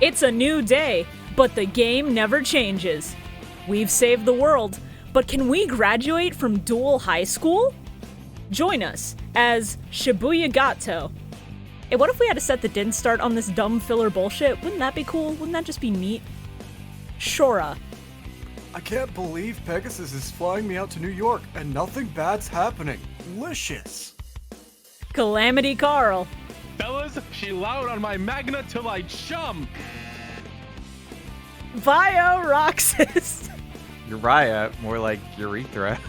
It's a new day, but the game never changes. We've saved the world, but can we graduate from DUEL High School? Join us as ShibuyaZane. Hey, what if we had a set that didn't start on this dumb filler bullshit? Wouldn't that be cool? Wouldn't that just be neat? Shorah. I can't believe Pegasus is flying me out to New York and nothing bad's happening. Delicious. Calamity Carl. Fellas, she loud on my magna till I chum. Bio Roxas. Uriah, more like urethra.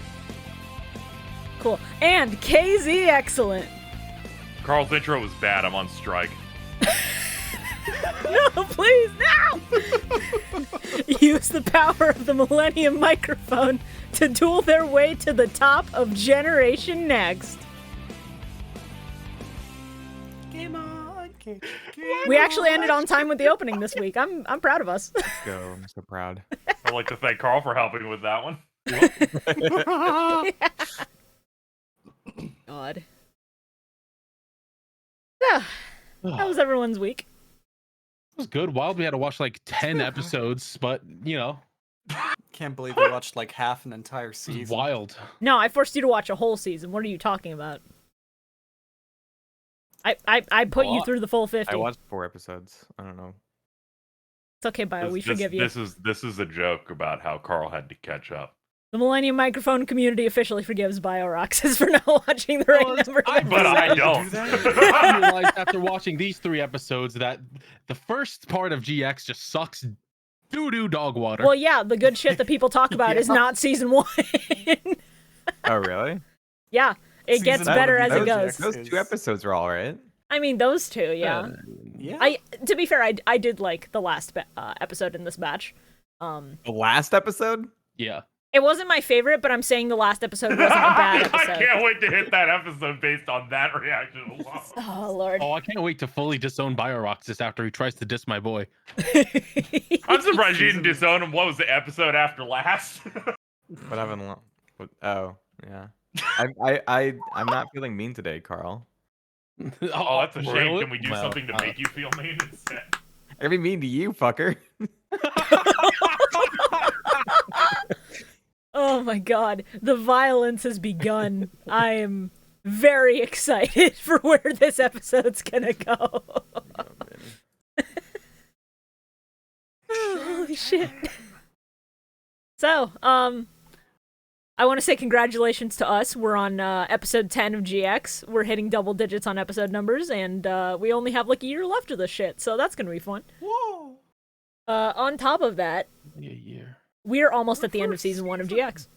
Cool. And KZ Excellent. Carl's intro was bad. I'm on strike. No, please, no! Use the power of the Millennium microphone to duel their way to the top of Generation Next. Game on, game We actually ended on time with the opening this week. I'm proud of us. Let's go. I'm so proud. I'd like to thank Carl for helping with that one. God. Yeah. How was everyone's week? It was good. Wild, we had to watch like 10 episodes, but you know, Can't believe we watched like half an entire it was season. wild. No, I forced you to watch a whole season. What are you talking about? I put you through the full 50. I watched 4 episodes. I don't know. It's okay, Bio. We forgive you. This is a joke about how Carl had to catch up. The Millennium Microphone community officially forgives Bio Roxas for not watching the right number of episodes. But I don't. I realized after watching these 3 episodes that the first part of GX just sucks doo-doo dog water. Well, yeah, the good shit that people talk about is not season 1. Oh, really? Yeah, it gets Season better one as of it goes. Those 2 episodes were all right. I mean, those two, yeah. Yeah. To be fair, I did like the last episode in this batch. The last episode? Yeah. It wasn't my favorite, but I'm saying the last episode wasn't a bad I episode. can't wait to hit that episode based on that reaction alone. Oh, Lord. Oh, I can't wait to fully disown Bioroxis after he tries to diss my boy. I'm surprised you didn't disown him. What was the episode after last? What happened? Oh, yeah. I'm not feeling mean today, Carl. Oh, that's a shame. Really? Can we do Well, something to make you feel mean instead? I can be mean to you, fucker. Oh my god, the violence has begun. I am very excited for where this episode's gonna go. Holy shit. So, I want to say congratulations to us. We're on episode 10 of GX. We're hitting double digits on episode numbers, and we only have like a year left of this shit, so that's gonna be fun. Whoa. On top of that, A year. we're almost at the end of season 1 of GX.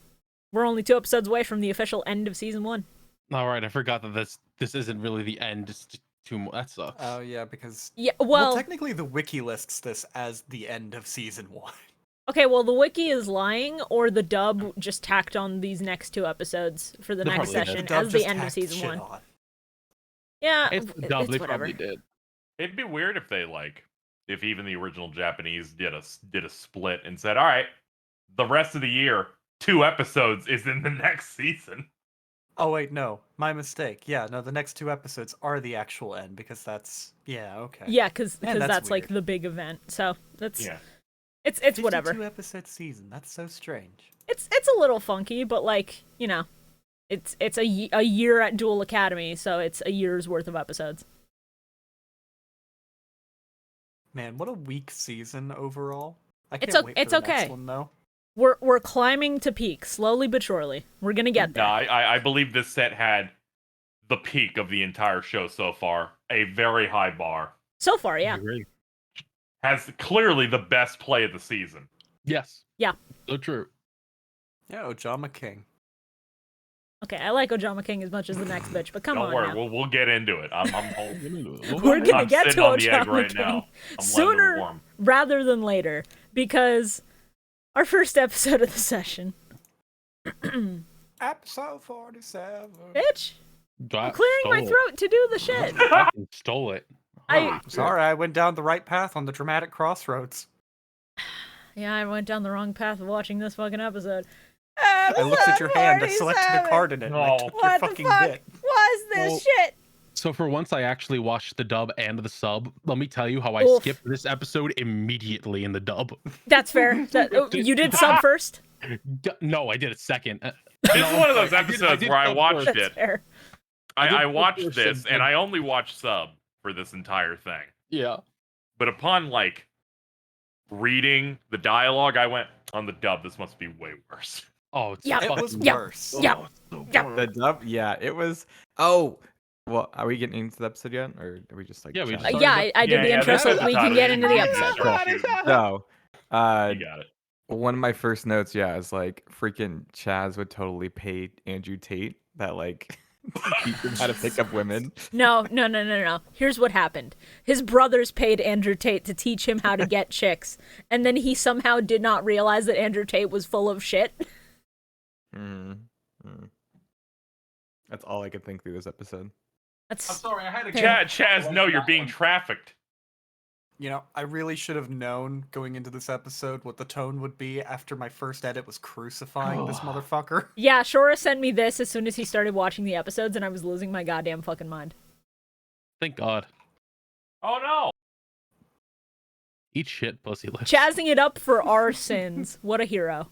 We're only 2 episodes away from the official end of season 1. All right, I forgot that this isn't really the end. It's just 2 more. That sucks. Oh yeah, because Yeah, well, technically the wiki lists this as the end of season 1. okay, well, the wiki is lying, or the dub just tacked on these next 2 episodes for the They next probably did. session dub as the just end of tacked season shit 1. on. Yeah, It's the dub. it's They whatever. probably did. It'd be weird if they if even the original Japanese did a split and said, all right, the rest of the year, 2 episodes is in the next season. Oh wait, no, my mistake. Yeah, no, the next 2 episodes are the actual end because that's okay. Yeah, because Man, that's like weird. the big event. So that's Yeah. it's whatever. 52-episode season. That's so strange. It's a little funky, but like, you know, it's a year at Duel Academy, so it's a year's worth of episodes. Man, what a weak season overall. I It's can't wait for it's the okay. next one though. We're climbing to peak slowly but surely. We're gonna get there. No, I believe this set had the peak of the entire show so far. A very high bar. So far, yeah. I agree. Has clearly the best play of the season. Yes. Yeah. So true. Yeah, Ojama King. Okay, I like Ojama King as much as the next bitch, but come Don't on worry, now. we'll get into it. I'm holding. We're gonna I'm get to sitting on the egg Ojama right King now. I'm letting it sooner warm. rather than later, because our first episode of the session, Episode 47. bitch, I'm I'm clearing my throat to do the shit. Stole it. I Sorry, I went down the right path on the dramatic crossroads. yeah, I went down the wrong path of watching this fucking episode. I looked at your hand, I selected a card in it, and I No. took your What the fucking fuck bit. was this Well, shit? So for once, I actually watched the dub and the sub. Let me tell you how I Oof. skipped this episode immediately in the dub. That's fair. You did sub first? No, I did it second. This is one of those episodes where I watched That's it. fair. I watched first this, and and I only watched sub for this entire thing. Yeah. But upon reading the dialogue, I went on the dub. This must be way worse. Oh, it's Yeah. It fucking was Yeah. worse. Yeah. Yeah. The dub, yeah, it was. Oh, well, are we getting into the episode yet, or are we just like? Yeah, we chatting? just Yeah, I did the intro this so is we the can get into the title. episode. So, You got it. one of my first notes, yeah, is like freaking Chaz would totally pay Andrew Tate that like teach him how to pick up women. No. Here's what happened. His brothers paid Andrew Tate to teach him how to get chicks, and then he somehow did not realize that Andrew Tate was full of shit. That's all I could think through this episode. That's sorry, I had to Chaz, no, you're being trafficked. You know, I really should have known going into this episode what the tone would be after my first edit was crucifying this motherfucker. Yeah, Shorah sent me this as soon as he started watching the episodes, and I was losing my goddamn fucking mind. Thank God. Oh no! Eat shit, pussy lips. Chazzing it up for our sins. What a hero.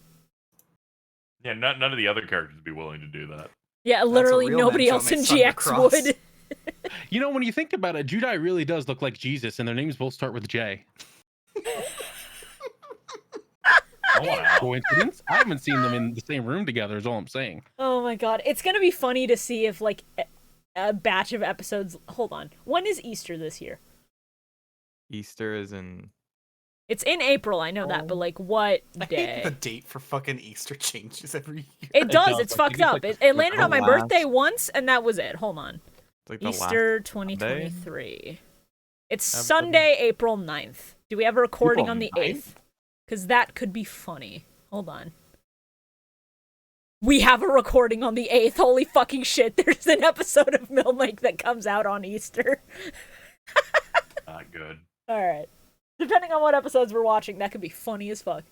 Yeah, none of the other characters would be willing to do that. Yeah, a literally real nobody man else in shall they GX sunder cross. would. You know, when you think about it, Judai really does look like Jesus, and their names both start with J. Oh, wow. Coincidence? I haven't seen them in the same room together, is all I'm saying. Oh my god. It's gonna be funny to see if, like, a batch of episodes... Hold on. When is Easter this year? Easter is in. It's in April, I know that, but, like, what I day? hate the date for fucking Easter changes every year. It does, does. it's I think fucked it's up. like It landed the on my last- birthday once, and that was it. Hold on. It's like the Easter last 2023. It's Of the- Sunday, April 9th. Do we have a recording April on the 9th? 8th? Because that could be funny. Hold on. We have a recording on the 8th. Holy fucking shit. There's an episode of Millennium that comes out on Easter. Not good. Alright. Depending on what episodes we're watching, that could be funny as fuck.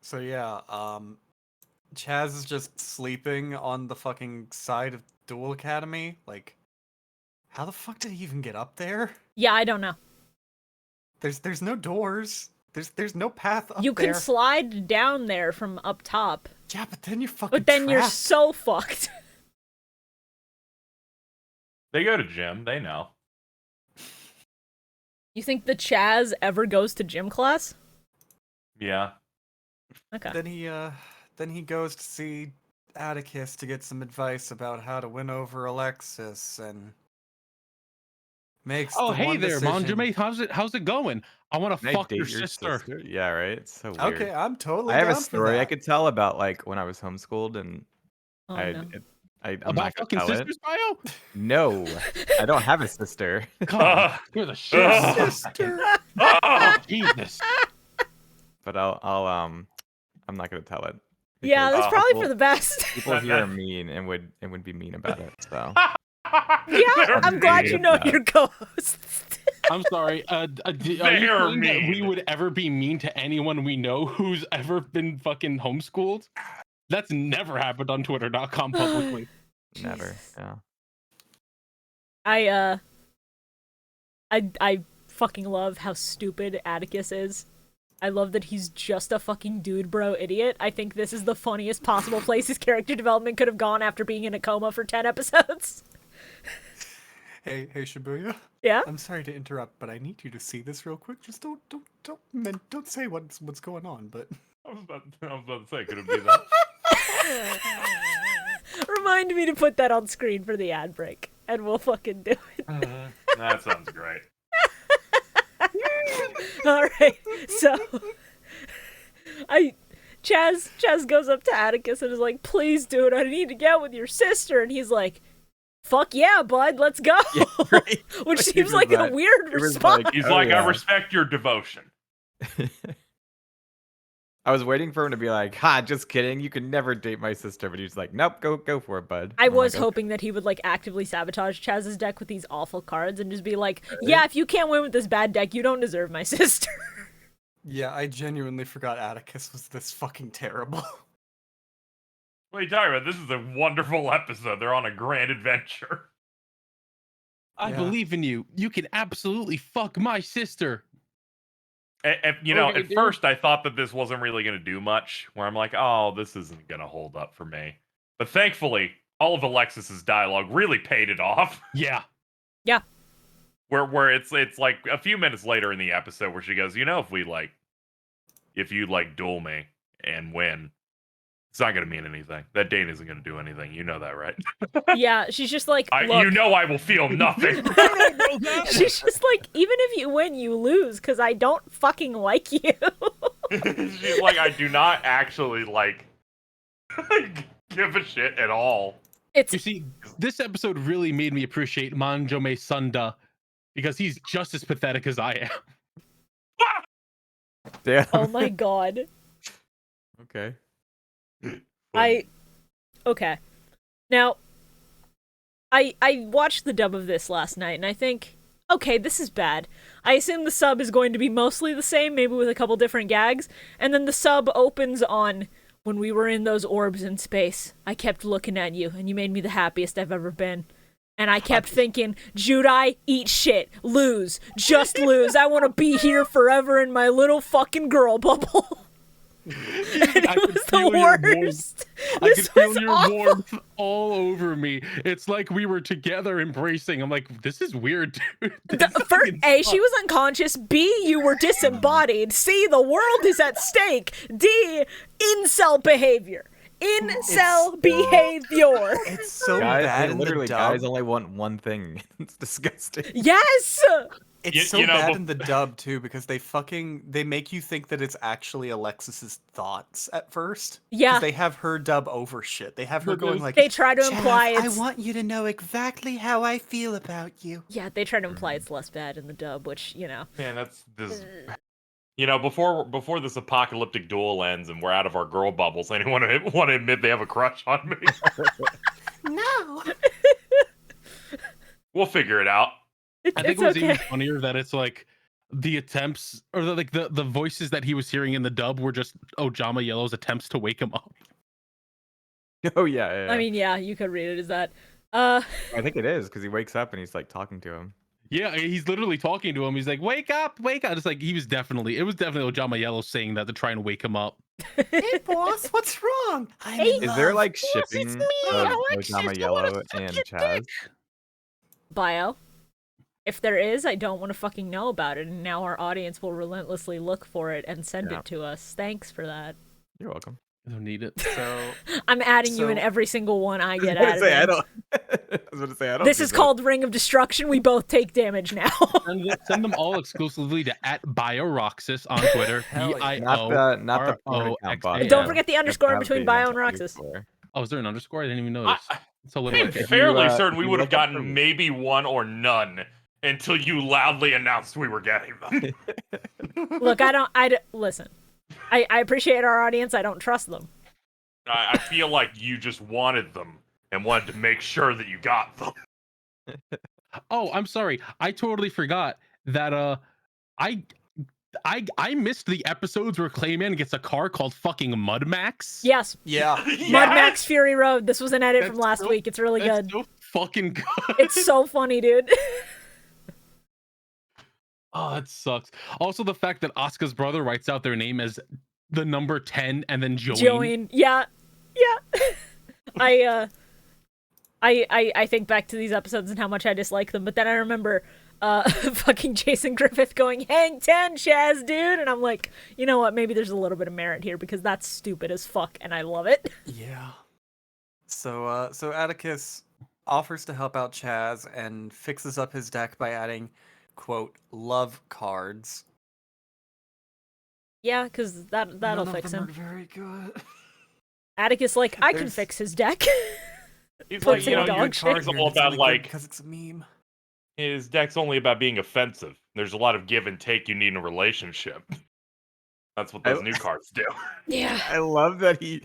So yeah, Chaz is just sleeping on the fucking side of Duel Academy. Like, how the fuck did he even get up there? Yeah, I don't know. There's no doors. There's no path up You there. can slide down there from up top, Yeah, but then you're fucking but then you're trapped. so fucked. They go to gym. They know. You think the Chaz ever goes to gym class? Yeah. Okay. Then he goes to see Atticus to get some advice about how to win over Alexis and makes Oh, the hey one there, decision. Monjame. How's it going? I want to Can I fuck date your sister. Yeah, right. It's so weird. Okay, I'm totally I have a down for story I that. could tell about like when I was homeschooled and Oh, I, no. I'm About not gonna fucking tell it. sisters, Bio? No, I don't have a sister. God, you're the shit. Sister. Oh! Jesus. But I'm not gonna tell it. Yeah, because that's probably people- for the best. People here are mean and would be mean about it. So Yeah, I'm glad you know Yeah. your co-host. I'm sorry. Are you They are saying that we mean. would ever be mean to anyone we know who's ever been fucking homeschooled? That's never happened on Twitter.com publicly. never. Yeah. I fucking love how stupid Atticus is. I love that he's just a fucking dude bro idiot. I think this is the funniest possible place his character development could have gone after being in a coma for 10 episodes. Hey, Shibuya. Yeah? I'm sorry to interrupt, but I need you to see this real quick. Just don't say what's going on. But I was about to say, could it be that? Remind me to put that on screen for the ad break, and we'll fucking do it. That sounds great. Alright, so Chaz goes up to Atticus and is like, please dude, I need to get with your sister, and he's like, fuck yeah, bud, let's go. Yeah, right. Which He seems was like a like- weird it was response. like- He's Oh, like, yeah. I respect your devotion. I was waiting for him to be like, "Ha, just kidding. You could never date my sister." But he's like, "Nope, go for it, bud." I I'm was like, hoping that he would like actively sabotage Chaz's deck with these awful cards and just be like, yeah, if you can't win with this bad deck, you don't deserve my sister. yeah, I genuinely forgot Atticus was this fucking terrible. What are you talking about? This is a wonderful episode. They're on a grand adventure. I Yeah. believe in you. You can absolutely fuck my sister. You know, Okay, at dude. first I thought that this wasn't really going to do much. Where I'm like, oh, this isn't going to hold up for me. But thankfully, all of Alexis's dialogue really paid it off. Yeah. Where it's like a few minutes later in the episode where she goes, you know, if you duel me and win, it's not going to mean anything. That date isn't going to do anything. You know that, right? Yeah, she's just like, look. You know I will feel nothing. I don't know that. She's just like, even if you win, you lose, because I don't fucking like you. She's like, I do not actually give a shit at all. You see, this episode really made me appreciate Manjome Sunda because he's just as pathetic as I am. Damn. Oh my god. Okay. Okay. Now, I watched the dub of this last night, and I think, okay, this is bad. I assume the sub is going to be mostly the same, maybe with a couple different gags, and then the sub opens on, when we were in those orbs in space, I kept looking at you, and you made me the happiest I've ever been. And I kept thinking, Judai, eat shit, lose, just lose. I want to be here forever in my little fucking girl bubble. And it was the worst. I could feel was your awful. warmth all over me. It's like we were together embracing. I'm like, this is weird, dude. This fucking A, sucks. she was unconscious. B, you were disembodied. C, the world is at stake. D, incel behavior. Incel behavior. It's so Guys, bad in literally, the dub. guys only want one thing. It's disgusting. Yes! It's so you know, bad bef- in the dub too because they make you think that it's actually Alexis's thoughts at first. 'Cause Yeah. they have her dub over shit. They have her But going there's- like, They try to "Chav, imply I it's... want you to know exactly how I feel about you." Yeah, they try to imply it's less bad in the dub, which, you know. Man, that's this. You know, before this apocalyptic duel ends and we're out of our girl bubbles, anyone want to admit they have a crush on me? No. We'll figure it out. I think It's it was okay. even funnier that it's like the attempts or the voices that he was hearing in the dub were just Ojama Yellow's attempts to wake him up. Oh yeah, yeah. I mean, yeah, you could read it as that. I think it is because he wakes up and he's like talking to him. Yeah, he's literally talking to him. He's like, "Wake up, wake up!" It's like it was definitely Ojama Yellow saying that to try and wake him up. Hey boss, what's wrong? I'm Hey, in Is there love. like shipping it's me, of Alexis, Ojama I Yellow wanna suck and your Chaz? Bio. If there is, I don't want to fucking know about it, and now our audience will relentlessly look for it and send Yeah. it to us. Thanks for that. You're welcome. I don't need it. So I'm adding you in So- every single one I I get was gonna added say, I in. don't. I was gonna say I don't. This do is that. called Ring of Destruction. We both take damage now. Send them all exclusively to @BioRoxas on Twitter. Hell yeah. not the porn account bot. BIO. Don't forget the underscore in Have between the Bio and answer Roxas. for. Oh, is there an underscore? I didn't even notice. It's a little. I'm If you, fairly certain if we you would have look up gotten for- maybe one or none until you loudly announced we were getting them. Look, listen. I appreciate our audience. I don't trust them. I feel like you just wanted them and wanted to make sure that you got them. Oh, I'm sorry. I totally forgot that. I missed the episodes where Clayman gets a car called fucking Mud Max. Yes. yeah. Mud Max Fury Road. This was an edit from That's last so- week. It's really That's good. so fucking good. It's so funny, dude. Oh, that sucks. Also, the fact that Asuka's brother writes out their name as the number 10 and then Join. Yeah. I think back to these episodes and how much I dislike them, but then I remember fucking Jason Griffith going, "Hang 10, Chaz, dude," and I'm like, you know what? Maybe there's a little bit of merit here because that's stupid as fuck, and I love it. Yeah. So Atticus offers to help out Chaz and fixes up his deck by adding, quote, love cards. Yeah, because that'll None fix of them him. are very good. Atticus like, I can There's- fix his deck. He's Puts like, in you know, dog your shit. card's all about like because it's a meme. his deck's only about being offensive. There's a lot of give and take you need in a relationship. That's what those new cards do. Yeah. I love that he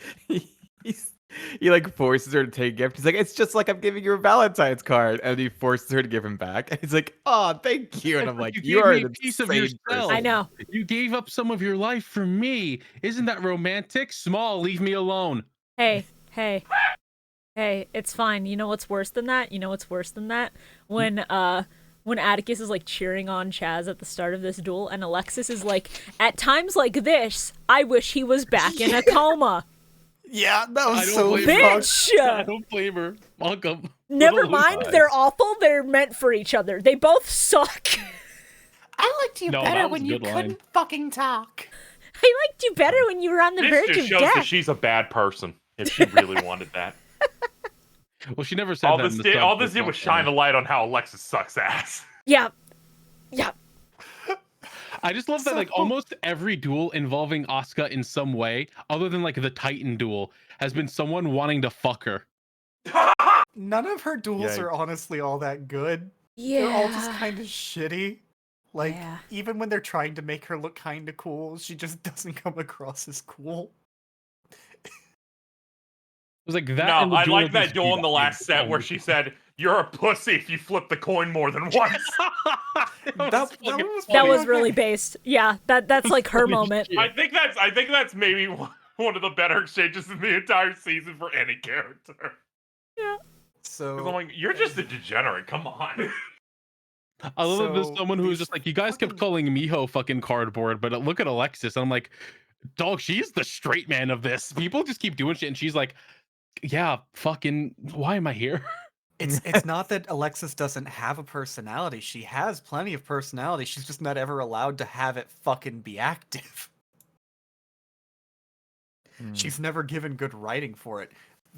like forces her to take a gift. He's like, it's just like I'm giving you a Valentine's card, and he forces her to give him back. And he's like, oh, thank you. And I'm like, you gave are me a the piece of insane yourself. person. I know. You gave up some of your life for me. Isn't that romantic? Small, leave me alone. Hey, Hey, it's fine. You know what's worse than that? When Atticus is like cheering on Chaz at the start of this duel, and Alexis is like, at times like this, I wish he was back in a coma. Yeah, that was I don't so blame fucked. Bitch! I don't blame her. Welcome. Never Little mind, Luke. they're awful. They're meant for each other. They both suck. I liked you No, better that was when a you good line. couldn't fucking talk. I liked you better when you were on the This verge just of shows death. that she's a bad person. If she really wanted that, Well, she never said all that. this in the did, sub, all so this it's did not was funny. shine a light on how Alexis sucks ass. Yeah. I just love that like almost every duel involving Asuka in some way, other than like the Titan duel, has been someone wanting to fuck her. None of her duels Yikes. are honestly all that good. Yeah. They're all just kind of shitty. Like, Yeah. even when they're trying to make her look kind of cool, she just doesn't come across as cool. It was like that. No, and the I duel like with that the duel in the Shiba last made set so where much she said, "You're a pussy if you flip the coin more than once." That fucking one was That funny. was really based. Yeah, that's like her funny moment. shit. I think that's maybe one of the better exchanges in the entire season for any character. Because So I'm like, you're just a degenerate. Come on. I love that there's So, someone who's these just like, you guys kept fucking- calling Miho fucking cardboard, but look at Alexis. And I'm like, dog, she's the straight man of this. People just keep doing shit, and she's like, yeah, fucking, why am I here? it's not that Alexis doesn't have a personality. She has plenty of personality. She's just not ever allowed to have it fucking be active. She's never given good writing for it.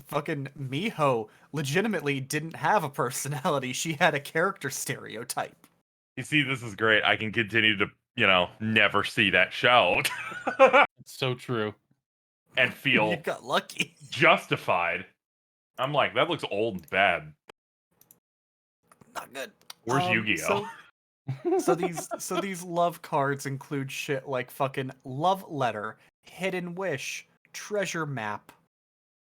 Fucking Miho legitimately didn't have a personality. She had a character stereotype. You see, this is great. I can continue to, never see that show It's so true. and You feel got lucky. justified. I'm like, that looks old and bad. Not good. Where's Yu-Gi-Oh? So these love cards include shit like fucking love letter, hidden wish, treasure map.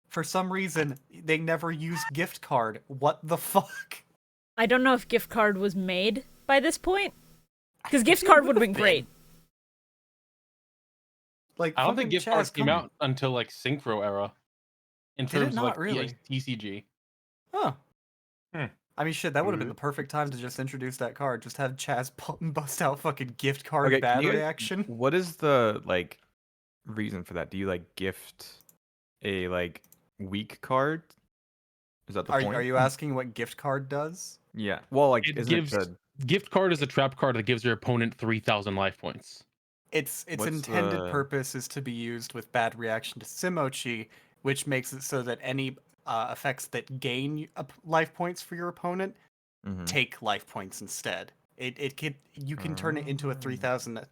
For some reason, they never use gift card. What the fuck? I don't know if gift card was made by this point, because gift card would have been great. Like, I don't think fucking gift Chaz, cards came come- out until like Synchro era. In Did it terms of not like really? TCG. Huh. Hmm. I mean, shit, that would have been the perfect time to just introduce that card. Just have Chaz bust out fucking gift card Okay, bad can you guys- reaction. What is the like reason for that? Do you like gift a like weak card? Is that the point? Are you asking what gift card does? Yeah. Well, like, It isn't gives it the gift card is a trap card that gives your opponent 3,000 life points. Its What's intended the- purpose is to be used with bad reaction to Simochi, which makes it so that any effects that gain life points for your opponent Mhm. take life points instead. You can turn it into a 3,000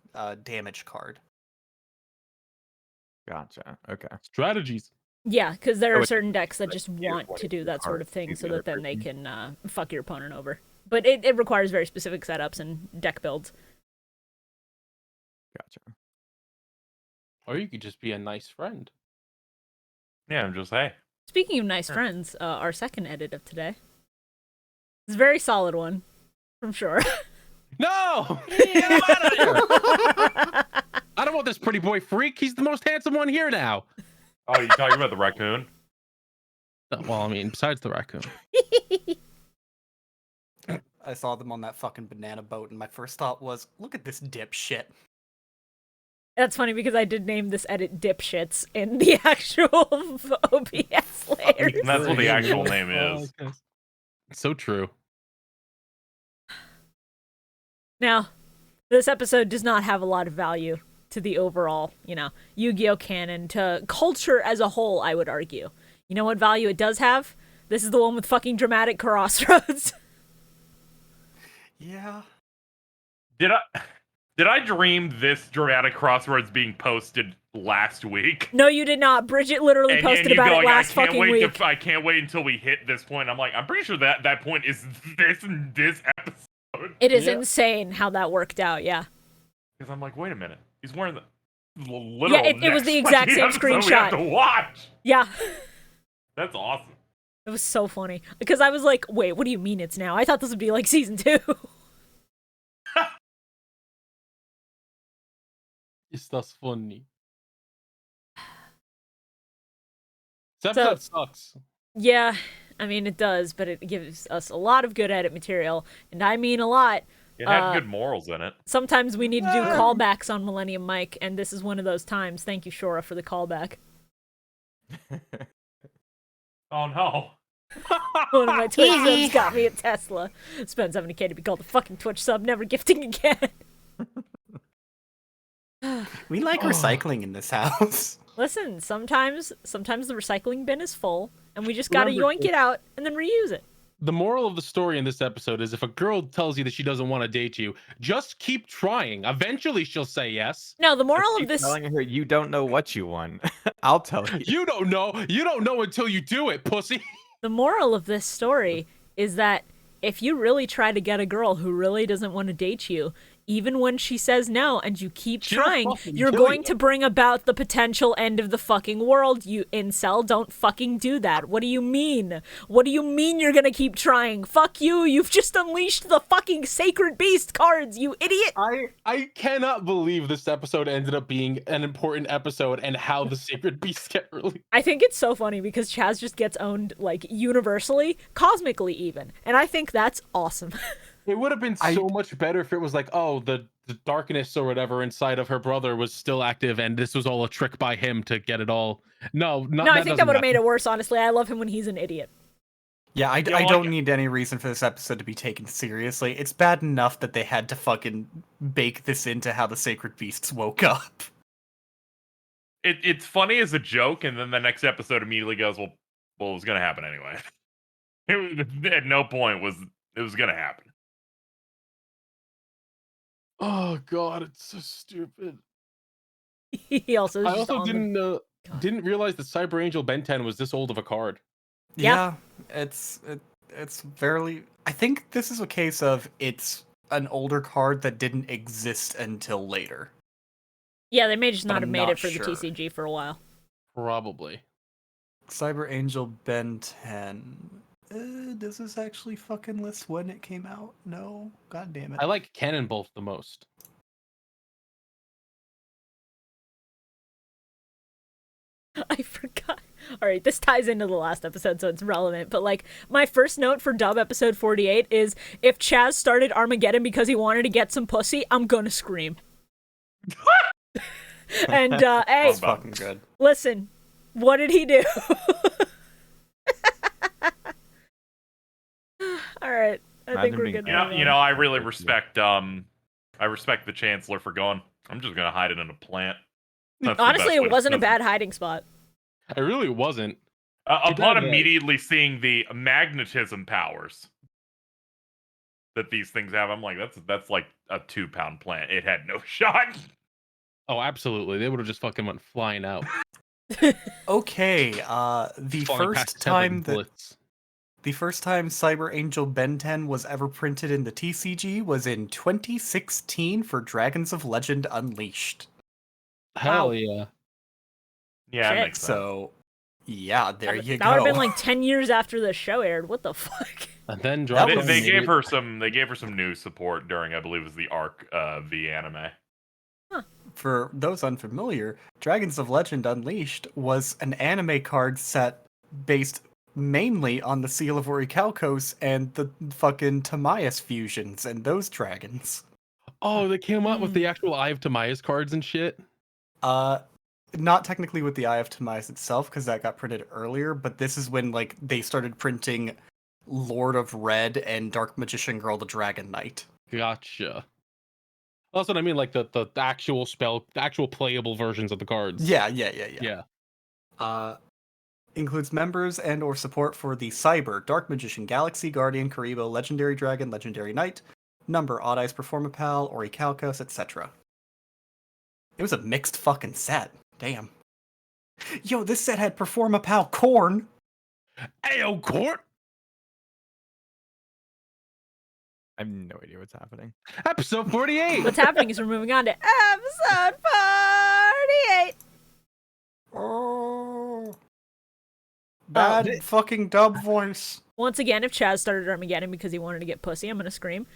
damage card. Gotcha. Okay. Strategies. Yeah, because there Oh, are it's certain decks that like just you want want to it do to that sort hard of thing to so the that other then they person. can fuck your opponent over. But it requires very specific setups and deck builds. Gotcha. Or you could just be a nice friend. Yeah, I'm just, hey. Speaking of nice friends, our second edit of today is a very solid one from Shorah. No! Get him out of here! I don't want this pretty boy freak. He's the most handsome one here now. Oh, you talking about the raccoon? Well, I mean, besides the raccoon. I saw them on that fucking banana boat, and my first thought was, look at this dipshit. That's funny because I did name this edit dipshits in the actual OBS layers. That's what the actual name is. So true. Now, this episode does not have a lot of value to the overall, Yu-Gi-Oh canon, to culture as a whole, I would argue. You know what value it does have? This is the one with fucking dramatic crossroads. Yeah. Did I dream this dramatic crossroads being posted last week? No, you did not. Bridget literally posted about it last fucking week. I can't wait until we hit this point. I'm like, I'm pretty sure that point is this episode. It is Yeah. insane how that worked out, yeah. Because I'm like, wait a minute, he's wearing the literal. Yeah, it was next the exact fucking same episode we have screenshot. to watch. Yeah. That's awesome. It was so funny. Because I was like, wait, what do you mean it's now? I thought this would be like season 2. It's that's funny. This episode sucks. Yeah, I mean, it does, but it gives us a lot of good edit material, and I mean a lot. It had good morals in it. Sometimes we need to do callbacks on Millennium Mike, and this is one of those times. Thank you, Shorah, for the callback. Oh no. One of my Twitch subs got me a Tesla. Spent 70k to be called a fucking Twitch sub, never gifting again. We like recycling in this house. Listen, sometimes the recycling bin is full, and we just gotta Remember- yoink it out and then reuse it. The moral of the story in this episode is if a girl tells you that she doesn't want to date you, just keep trying. Eventually she'll say yes. No, the moral Keep of this telling her you don't know what you want. I'll tell you. You don't know. You don't know until you do it, pussy. The moral of this story is that if you really try to get a girl who really doesn't want to date you, even when she says no and you keep She'll trying, fucking you're kill going you. to bring about the potential end of the fucking world, you incel. Don't fucking do that. What do you mean? What do you mean you're gonna keep trying? Fuck you, you've just unleashed the fucking Sacred Beast cards, you idiot! I cannot believe this episode ended up being an important episode and how the Sacred Beasts get released. I think it's so funny because Chaz just gets owned, like, universally, cosmically even, and I think that's awesome. It would have been so much better if it was like, oh, the darkness or whatever inside of her brother was still active and this was all a trick by him to get it all. No, I think that would have made it worse, honestly. I love him when he's an idiot. Yeah, I like- don't need any reason for this episode to be taken seriously. It's bad enough that they had to fucking bake this into how the Sacred Beasts woke up. It's funny as a joke, and then the next episode immediately goes, well, it was gonna happen anyway. At no point was it was gonna happen. Oh god, it's so stupid. He also is I just also on the- didn't realize that Cyber Angel Ben 10 was this old of a card. Yeah. It's fairly. I think this is a case of it's an older card that didn't exist until later. Yeah, they may just But not have I'm made not it for sure. the TCG for a while. Probably. Cyber Angel Ben 10. Does this actually fucking list when it came out? No. God damn it. I like Cannon Bolt the most. I forgot. All right, this ties into the last episode, so it's relevant. But, like, my first note for dub episode 48 is if Chaz started Armageddon because he wanted to get some pussy, I'm gonna scream. And, hey, That's fucking good. listen, what did he do? All right, I think Imagine we're being good. You know, I really respect the Chancellor for going, I'm just gonna hide it in a plant. That's the Honestly, best way it to- wasn't a that's- bad hiding spot. It really wasn't. Upon does, immediately seeing the magnetism powers that these things have, I'm like, that's like a 2-pound plant. It had no shot. Oh, absolutely. They would have just fucking went flying out. Okay, the Falling past first its head like time that bullets. the first time Cyber Angel Ben 10 was ever printed in the TCG was in 2016 for Dragons of Legend Unleashed. Hell Wow. yeah. Yeah, Shit. that makes sense. So, yeah, there you That would have go. been like 10 years after the show aired. What the fuck? And then That drop was- They gave her some news support during, I believe it was the Arc V anime. For those unfamiliar, Dragons of Legend Unleashed was an anime card set based mainly on the Seal of Orichalcos and the fucking Timaeus fusions and those dragons. Oh, they came out with the actual Eye of Timaeus cards and shit. Not technically with the Eye of Timaeus itself, because that got printed earlier, but this is when like they started printing Lord of Red and Dark Magician Girl the Dragon Knight. Gotcha. That's what I mean, like the actual spell, the actual playable versions of the cards. Yeah. Includes members and or support for the Cyber, Dark Magician, Galaxy, Guardian, Kuribo, Legendary Dragon, Legendary Knight, Number, Odd Eyes, Performapal, Orichalcos, etc. It was a mixed fucking set. Damn. Yo, this set had Performapal Corn. Ayo, Court! I have no idea what's happening. Episode 48! What's happening is we're moving on to episode 48. Oh. Bad fucking dub voice. Once again, if Chaz started Armageddon because he wanted to get pussy, I'm gonna scream.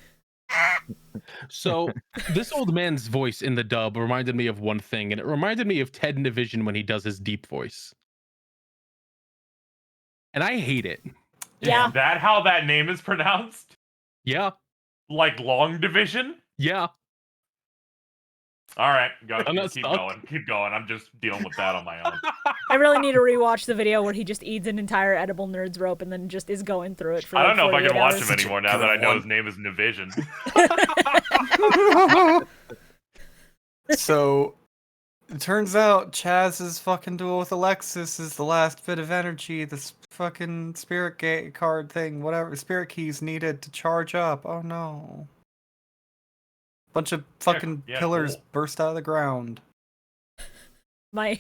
So, this old man's voice in the dub reminded me of one thing, and it reminded me of Ted in Division when he does his deep voice. and I hate it. Yeah. Is that how that name is pronounced? Yeah, Like long division? yeah. All right, go I'm not keep stuck. going. Keep going. I'm just dealing with that on my own. I really need to rewatch the video where he just eats an entire edible nerd's rope and then just is going through it for I like don't know if I 48 can watch hours. him anymore now that I know one. his name is Navision. So, it turns out Chaz's fucking duel with Alexis is the last bit of energy this fucking spirit card thing, whatever, spirit keys needed to charge up. Oh no. Bunch of fucking yeah, pillars cool. burst out of the ground. My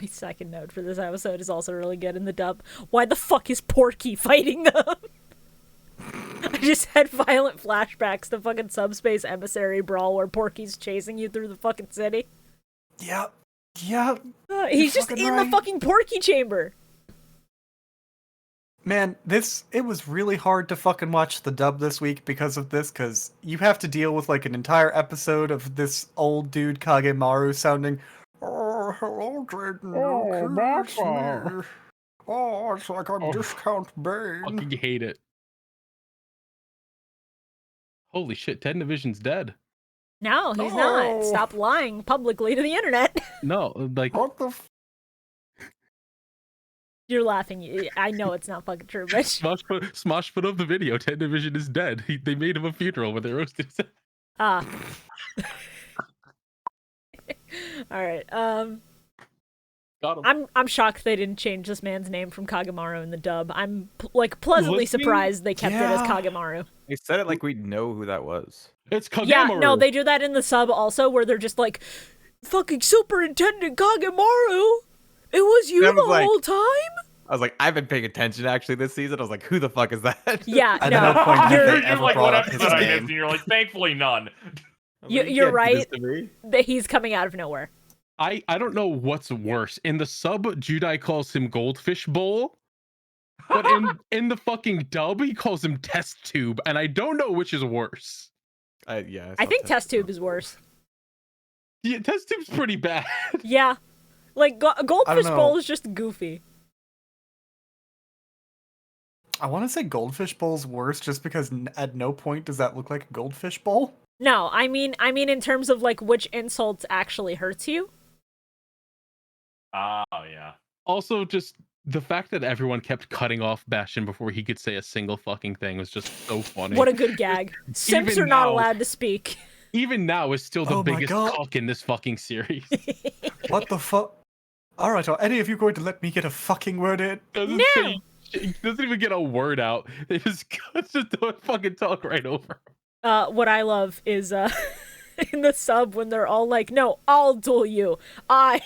second note for this episode is also really good in the dub. Why the fuck is Porky fighting them? I just had violent flashbacks to fucking Subspace Emissary Brawl where Porky's chasing you through the fucking city. Yep. Yep. He's just fucking in right. the fucking Porky chamber. Man, it was really hard to fucking watch the dub this week because of this, because you have to deal with like an entire episode of this old dude Kagemaru sounding, "Oh, hello, Jaden. Oh, it's like I'm Discount Bane." Fucking hate it. Holy shit, Ted Division's dead. No, he's not. Stop lying publicly to the internet. No, like What the You're laughing. I know it's not fucking true, bitch. Smosh put up the video. Ted Division is dead. They made him a funeral when they roasted him. Ah. All right. Got him. I'm shocked they didn't change this man's name from Kagemaru in the dub. I'm pleasantly Listening? surprised they kept it as Yeah. Kagemaru. They said it like we know who that was. It's Kagemaru. Yeah, no, they do that in the sub also, where they're just like, "Fucking Superintendent Kagemaru, it was you That the was like- whole time." I was like, I've been paying attention actually this season. I was like, who the fuck is that? Yeah, At no, no point have you're, they You're ever like, brought what up his episode I missed? name. And you're like, thankfully none. you're can't do this right. to me. That he's coming out of nowhere. I don't know what's worse. In the sub, Judai calls him Goldfish Bowl. But in the fucking dub, he calls him Test Tube, and I don't know which is worse. I think Test Tube is worse. Yeah, Test Tube's pretty bad. Yeah, like Goldfish know. Bowl is just goofy. I want to say Goldfish Bowl's worse just because at no point does that look like a goldfish bowl. No, I mean in terms of like which insults actually hurts you. Oh, yeah. Also, just the fact that everyone kept cutting off Bastion before he could say a single fucking thing was just so funny. What a good gag. Simps Even are not now- allowed to speak. Even now is still the Oh my biggest God. cock in this fucking series. What the fuck? Alright, are any of you going to let me get a fucking word in? Doesn't No. say shit. He doesn't even get a word out. They just don't fucking talk right over. What I love is in the sub when they're all like, "No, I'll duel you. I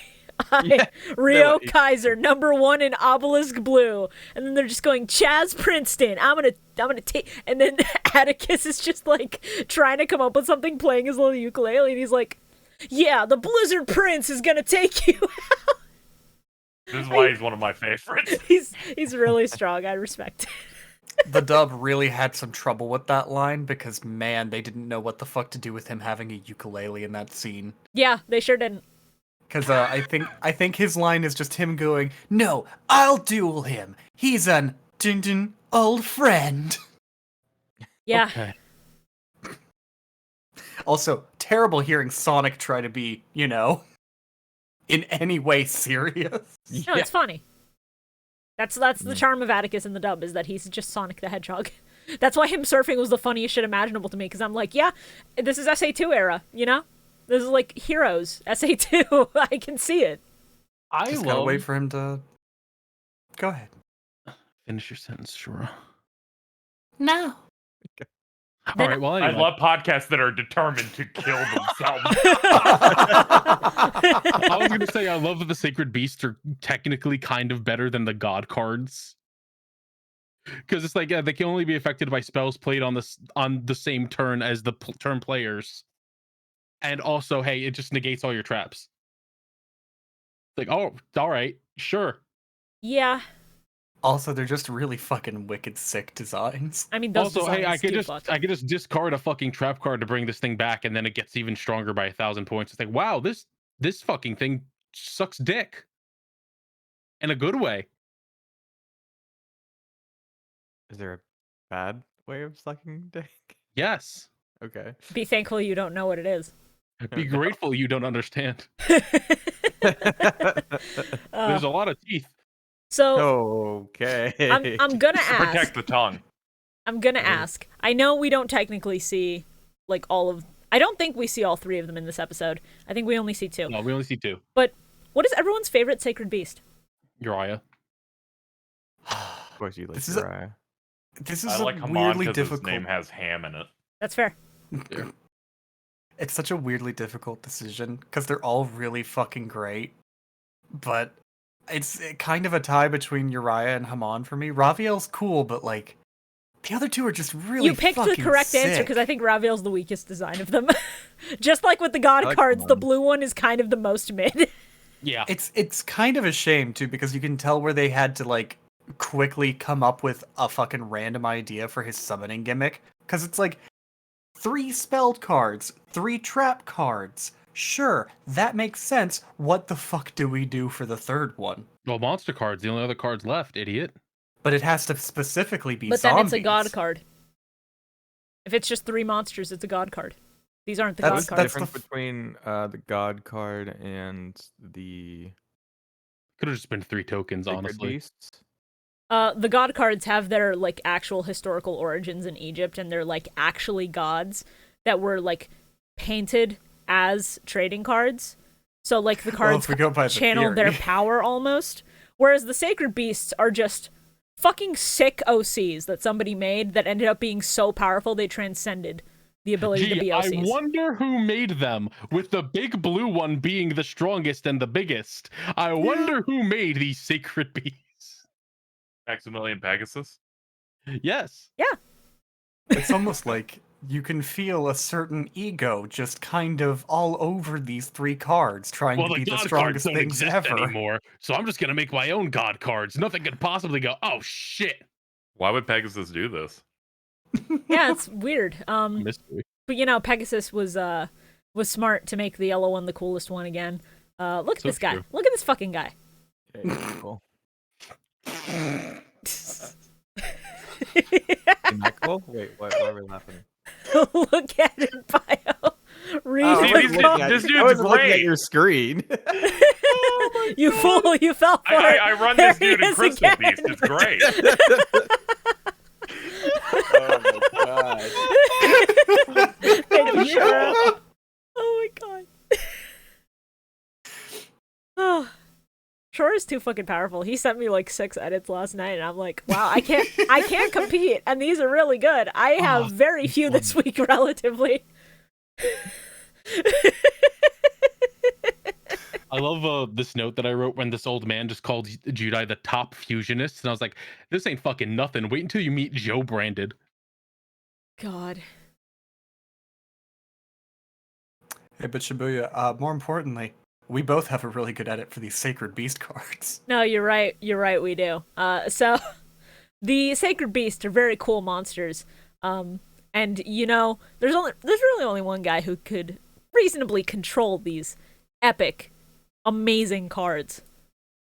Yeah, Rio like- Kaiser, #1 in Obelisk Blue," and then they're just going, "Chaz Princeton, I'm gonna take," and then Atticus is just like trying to come up with something, playing his little ukulele, and he's like, "Yeah, the Blizzard Prince is gonna take you." This is why he's one of my favorites. He's really strong. I respect it. The dub really had some trouble with that line because, man, they didn't know what the fuck to do with him having a ukulele in that scene. Yeah, they sure didn't. Because I think his line is just him going, "No, I'll duel him. He's an old friend." Yeah. Okay. Also, terrible hearing Sonic try to be, in any way serious. No, it's funny. That's the charm of Atticus in the dub, is that he's just Sonic the Hedgehog. That's why him surfing was the funniest shit imaginable to me, because I'm like, yeah, this is SA2 era, This is like Heroes, SA2. I can see it. I Just gotta love. wait for him to... Go ahead. Finish your sentence, Shorah. No. All right. Well, I anyway. love podcasts that are determined to kill themselves. I was gonna say I love that the sacred beasts are technically kind of better than the god cards, because it's like they can only be affected by spells played on the same turn as the turn players, and also hey, it just negates all your traps. Like, oh, all right, sure. Yeah. Also, they're just really fucking wicked sick designs. I mean, those Also, hey, I designs could do fuck. just discard a fucking trap card to bring this thing back, and then it gets even stronger by 1,000 points. It's like, wow, this fucking thing sucks dick in a good way. Is there a bad way of sucking dick? Yes. Okay. Be thankful you don't know what it is. Be grateful you don't understand. Uh, There's a lot of teeth. so Okay. I'm gonna To ask. protect the tongue. I'm gonna ask. I know we don't technically see like all of. I don't think we see all 3 of them in this episode. I think we only see 2. No, we only see 2. But what is everyone's favorite sacred beast? Uriah. Of course you like This is Uriah. This is I like Haman weirdly because his difficult. name has ham in it. That's fair. It's such a weirdly difficult decision because they're all really fucking great, but it's kind of a tie between Uriah and Haman for me. Raviel's cool, but like the other 2 are just really. You picked the fucking correct answer sick. because I think Raviel's the weakest design of them. Just like with the god I like cards, the Haman. blue one is kind of the most mid. Yeah. It's kind of a shame too because you can tell where they had to like quickly come up with a fucking random idea for his summoning gimmick because it's like 3 spelled cards, 3 trap cards. Sure, that makes sense. What the fuck do we do for the 3rd one? Well, monster cards, the only other cards left, idiot. But it has to specifically be But zombies. then it's a god card. If it's just 3 monsters, it's a god card. These aren't the That's- god What's the cards. that's difference between the god card and the Could have just been 3 tokens, sacred honestly. beasts? The god cards have their like actual historical origins in Egypt, and they're like actually gods that were like painted as trading cards. So like the Well, cards if we go by the channel their theory. power almost. Whereas the sacred beasts are just fucking sick OCs that somebody made that ended up being so powerful they transcended the ability to be Gee, I OCs. wonder who made them, with the big blue one being the strongest and the biggest. I wonder who made these sacred beasts. Maximilian Pegasus. Yes. It's almost like you can feel a certain ego just kind of all over these 3 cards, trying Well, to the be the god cards strongest don't things exist ever. anymore, so I'm just gonna make my own god cards. Nothing could possibly go, oh shit. Why would Pegasus do this? Yeah, it's weird. Mystery. But you know, Pegasus was smart to make the yellow one the coolest one again. Look at So this guy. true. Look at this fucking guy. Okay, cool. Isn't that cool? Wait, why are we laughing? Look at it, Bio. Read Oh, See, the these book. dudes- this I dude's was looking at great. your screen. You fool, you fell for it. I run There this he dude in is Crystal again. Beast. It's great. Oh my god. Thank you, Shorah. Oh my god. Oh. Shorah's too fucking powerful. He sent me like 6 edits last night, and I'm like, wow, I can't compete, and these are really good. I have very few this week, relatively. I love this note that I wrote when this old man just called Judai the top fusionist, and I was like, this ain't fucking nothing. Wait until you meet Joe Branded. God. Hey, but Shibuya, more importantly, we both have a really good edit for these Sacred Beast cards. No, you're right. You're right. We do. So the Sacred Beasts are very cool monsters. And you know, there's really only one guy who could reasonably control these epic, amazing cards.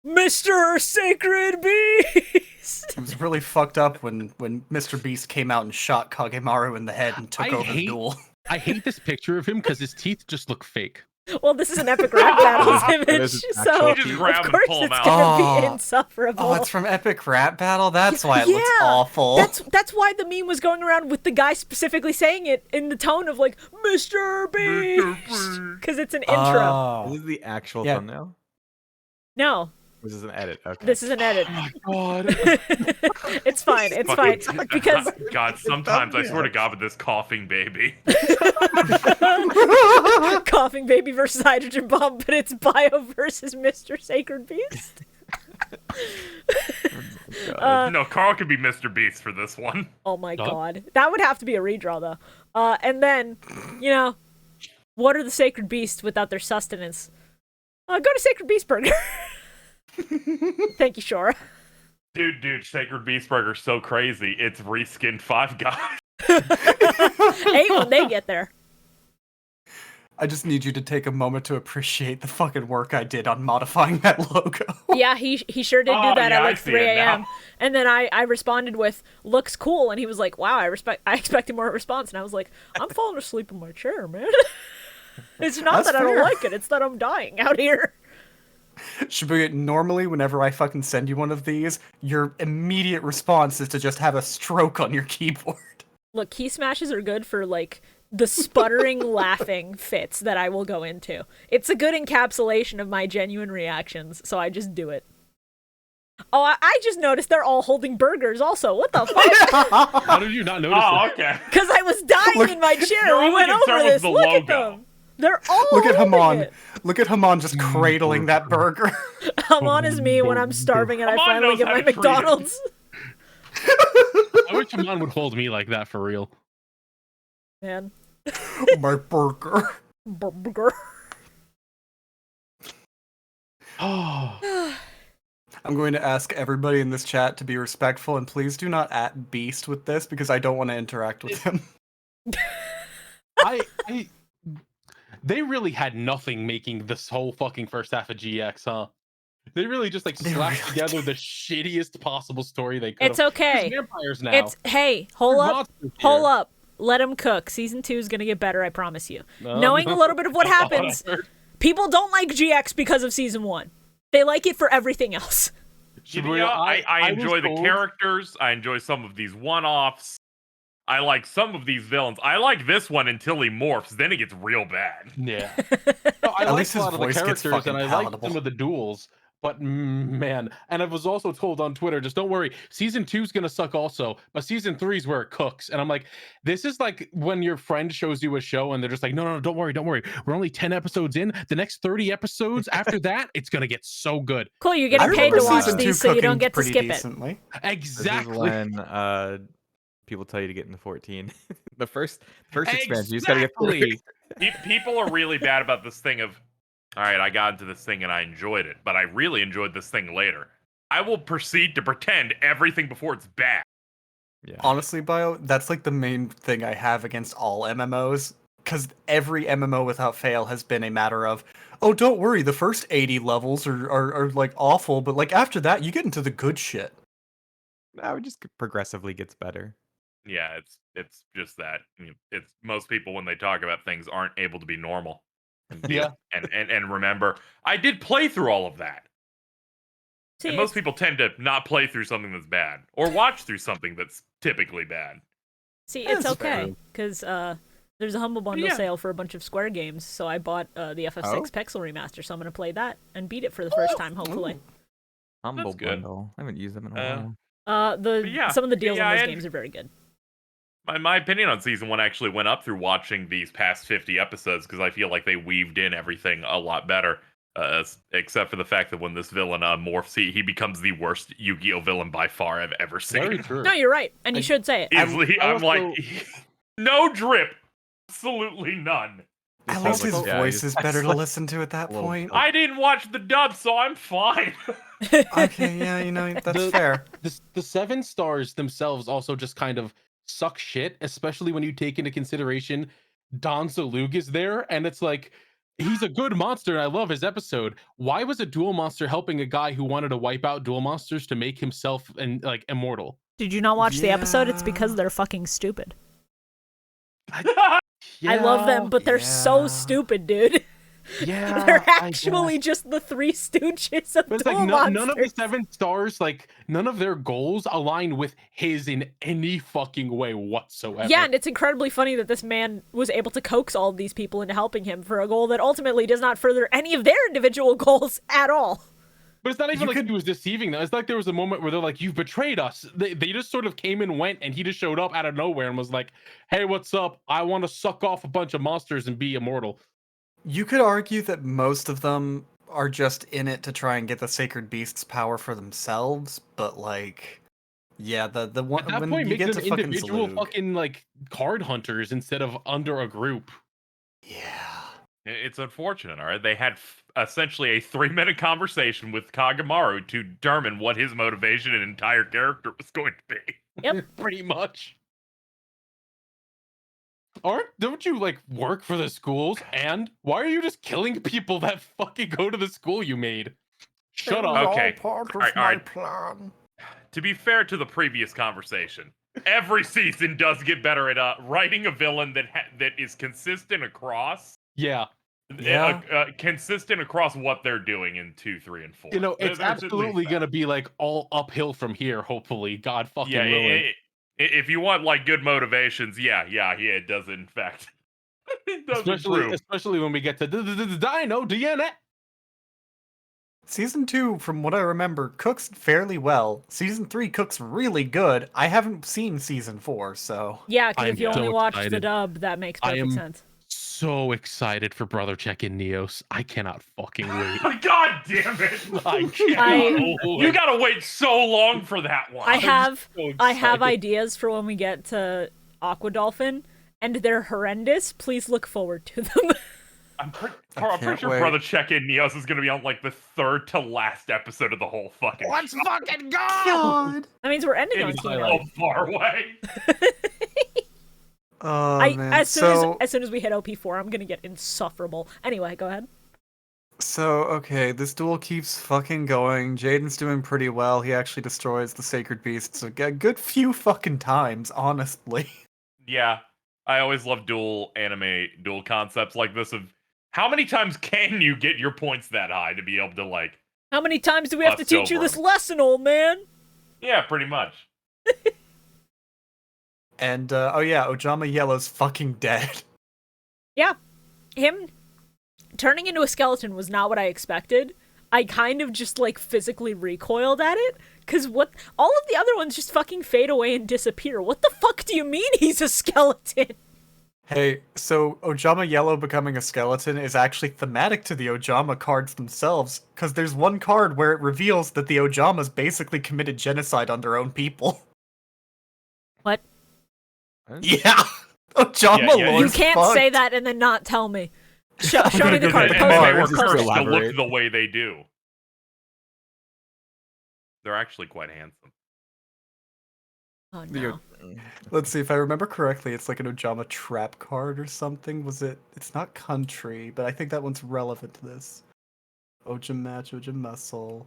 Mr. Sacred Beast. It was really fucked up when Mr. Beast came out and shot Kagemaru in the head and took I over the hate- duel. I hate this picture of him because his teeth just look fake. Well, this is an epic rap battles image, is his so actual of You just grab and course pull 'em it's out. gonna be Oh. insufferable. Oh, it's from Epic Rap Battle? That's why it looks Yeah, awful. That's why the meme was going around with the guy specifically saying it in the tone of like Mr. Beast, because it's an intro. Oh. This is the actual Yeah. thumbnail? No, This is an edit. Okay. this is an edit. Oh my god. It's fine. It's fine Fucking- because God, sometimes I swear to God with this coughing baby. coughing baby versus hydrogen bomb, but it's Bio versus Mr. Sacred Beast. No, Carl could be Mr. Beast for this one. Oh my Huh? god, that would have to be a redraw though. And then, you know, what are the Sacred Beasts without their sustenance? Go to Sacred Beast Burger. Thank you, Shorah. Dude, Sacred Beast Burger's so crazy. It's reskinned Five Guys. 8 when they get there. I just need you to take a moment to appreciate the fucking work I did on modifying that logo. Yeah, he sure did do Oh, that yeah, at I like see 3 it now. a.m. And then I responded with, looks cool. And he was like, wow, I expected more response. And I was like, I'm falling asleep in my chair, man. It's not That's that I don't fair. like it. It's that I'm dying out here. Shibuya, normally whenever I fucking send you one of these, your immediate response is to just have a stroke on your keyboard. Look, key smashes are good for like the sputtering laughing fits that I will go into. It's a good encapsulation of my genuine reactions, so I just do it. Oh, I just noticed they're all holding burgers also. What the fuck? How did you not notice Oh, it? okay. Because I was dying Look, in my chair. your We only went concern over was this. the Look at logo. them. They're all Look at holding Hamon. it. Look at Hamon just cradling that burger. Hamon is me when I'm starving and I Hamon finally knows get how my to treat it. McDonald's. I wish Hamon would hold me like that for real. Man. My burger. Burger. Oh, I'm going to ask everybody in this chat to be respectful and please do not at Beast with this because I don't want to interact with him. I they really had nothing making this whole fucking first half of GX, huh? They really just like They slapped really together the shittiest possible story they could. It's okay. There's vampires now. It's, hey, hold There's up. monsters Hold here. up. Let him cook. Season 2 is going to get better, I promise you. No, Knowing no. a little bit of what happens, Whatever. people don't like GX because of Season 1. They like it for everything else. Shibuya, I was enjoy the told- characters. I enjoy some of these one-offs. I like some of these villains. I like this one until he morphs. Then it gets real bad. Yeah. No, I At like least a his lot of the voice gets characters, fucking and I like palatable. some of the duels. But man, and I was also told on Twitter, just don't worry, season 2 is gonna suck also, but season 3 is where it cooks. And I'm like, this is like when your friend shows you a show and they're just like, no, don't worry. We're only 10 episodes in. The next 30 episodes after that, it's gonna get so good. Cool, you're I getting paid remember to watch season 2 these so you don't cooking get to pretty skip it. decently. Exactly. This is when people tell you to get into 14. the first expansion, you just gotta get Exactly. People are really bad about this thing of, all right, I got into this thing and I enjoyed it, but I really enjoyed this thing later. I will proceed to pretend everything before it's bad. Yeah. Honestly, Bio, that's like the main thing I have against all MMOs. Because every MMO without fail has been a matter of, oh, don't worry, the first 80 levels are like awful, but like after that, you get into the good shit. No, it just progressively gets better. Yeah, it's just that it's most people when they talk about things aren't able to be normal. And Yeah. and remember, I did play through all of that. See, And most it's- people tend to not play through something that's bad or watch through something that's typically bad. See, it's That's okay, because there's a Humble Bundle Yeah. sale for a bunch of Square games, so I bought the FF6 Pixel Remaster, so I'm going to play that and beat it for the first time, hopefully. Humble good. bundle. I haven't used them in a while. yeah, Some of the deals yeah, on those I games are very good. My opinion on season 1 actually went up through watching these past 50 episodes because I feel like they weaved in everything a lot better. Except for the fact that when this villain morphs, he becomes the worst Yu-Gi-Oh villain by far I've ever seen. Very true. No, you're right, and you should say it. Easily, I I'm like, also- no drip, absolutely none. At sounds least like- his yeah, voice he is sounds better to like listen to at that a little point. I didn't watch the dub, so I'm fine. Okay, yeah, you know, that's fair. The 7 stars themselves also just kind of suck shit, especially when you take into consideration Don Salug is there, and it's like he's a good monster and I love his episode. Why was a duel monster helping a guy who wanted to wipe out duel monsters to make himself and like immortal? Did you not watch the episode? It's because Yeah. they're fucking stupid. I love them, but they're so yeah. stupid, dude. Yeah, They're I actually guess. just the Three Stooges of But it's duel like monsters. none of the 7 stars, like none of their goals align with his in any fucking way whatsoever. Yeah, and it's incredibly funny that this man was able to coax all of these people into helping him for a goal that ultimately does not further any of their individual goals at all. But it's not even You like could- he was deceiving them. It's like there was a moment where they're like, "You've betrayed us." They just sort of came and went, and he just showed up out of nowhere and was like, "Hey, what's up? I want to suck off a bunch of monsters and be immortal." You could argue that most of them are just in it to try and get the Sacred Beast's power for themselves, but like, yeah, the one At that when point, you make get them to fucking individual Zalug, fucking like card hunters instead of under a group. yeah. It's unfortunate, all right? They had essentially a 3-minute conversation with Kagemaru to determine what his motivation and entire character was going to be. Yep. Pretty much. don't you like work for the schools? And why are you just killing people that fucking go to the school you made? Shut up. Okay. Part of All right, my all right. plan. To be fair to the previous conversation, every season does get better at writing a villain that is consistent across. Yeah. Consistent across what they're doing in 2, 3, and 4. You know, it's There's at least absolutely that. gonna be like all uphill from here, hopefully. God fucking willing. If you want like good motivations, yeah, it does in fact. It does improve. Especially when we get to Dino DNA. Season 2, from what I remember, cooks fairly well. Season 3 cooks really good. I haven't seen Season 4, so... Yeah, because I'm if you so only watch the excited. dub, that makes perfect sense. So excited for Brother Check in Neos. I cannot fucking wait. God damn it! I cannot. You gotta wait so long for that one. I have so ideas for when we get to Aqua Dolphin, and they're horrendous. Please look forward to them. I'm pretty can't sure wait. Brother Check-In Neos is gonna be on like the 3rd to last episode of the whole fucking Let's show. fucking go! God. That means we're ending on It's Kino. so far away. Oh, man. As soon as we hit OP4, I'm gonna get insufferable. Anyway, go ahead. So, okay, this duel keeps fucking going. Jaden's doing pretty well. He actually destroys the Sacred Beasts a good few fucking times, honestly. Yeah, I always love dual concepts like this of how many times can you get your points that high to be able to like... How many times do we have to Bust teach you over. this lesson, old man? Yeah, pretty much. And, oh yeah, Ojama Yellow's fucking dead. Yeah. Him turning into a skeleton was not what I expected. I kind of just, like, physically recoiled at it. Because all of the other ones just fucking fade away and disappear. What the fuck do you mean he's a skeleton? Hey, so Ojama Yellow becoming a skeleton is actually thematic to the Ojama cards themselves, because there's one card where it reveals that the Ojamas basically committed genocide on their own people. What? Yeah! Ojama Yeah, You Lord's can't fucked. say that and then not tell me. Show I'm me gonna the go card. get And Come they on, were just cursed to elaborate. look the way they do. They're actually quite handsome. Oh, no. Let's see, if I remember correctly, it's like an Ojama trap card or something. It's not country, but I think that one's relevant to this. Ojama, Ojamuscle.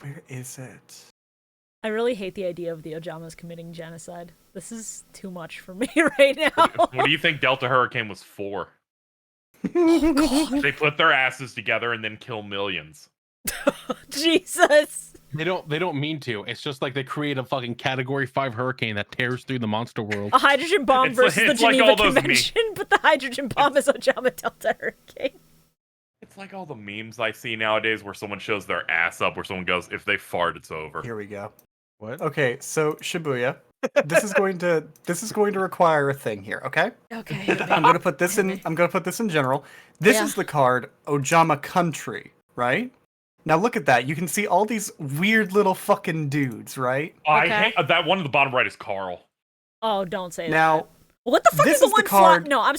Where is it? I really hate the idea of the Ojamas committing genocide. This is too much for me right now. What do you think Delta Hurricane was for? Oh, They put their asses together and then kill millions. Jesus. They don't mean to. It's just like they create a fucking Category 5 hurricane that tears through the monster world. A hydrogen bomb It's versus like- the it's like Geneva all those Convention, but the hydrogen bomb is Ojama Delta Hurricane. It's like all the memes I see nowadays where someone shows their ass up, where someone goes, if they fart, it's over. Here we go. What? Okay, so Shibuya, this is going to require a thing here, okay? Okay. I'm gonna put this in general. This Yeah. is the card Ojama Country, right? Now look at that. You can see all these weird little fucking dudes, right? I Okay. hate that one at the bottom right is Carl. Oh, don't say Now, that. What the fuck this is the is the one card- No, I'm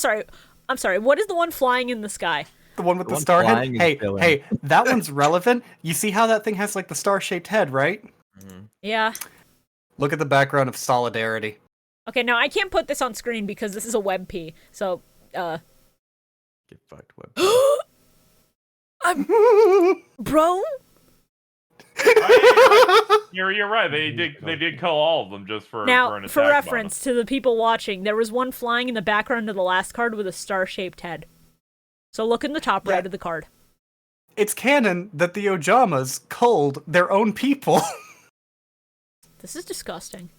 sorry. What is the one flying in the sky? the one with The the one star head. flying is Hey, villain. hey, that one's relevant. You see how that thing has like the star-shaped head, right? Yeah. Look at the background of Solidarity. Okay, now I can't put this on screen because this is a WebP. So, Get fucked. Web. bro? You're right. They did kill all of them just for Now, an for attack reference to the people watching, there was one flying in the background of the last card with a star-shaped head. So look in the top Yeah. right of the card. It's canon that the Ojamas culled their own people. This is disgusting.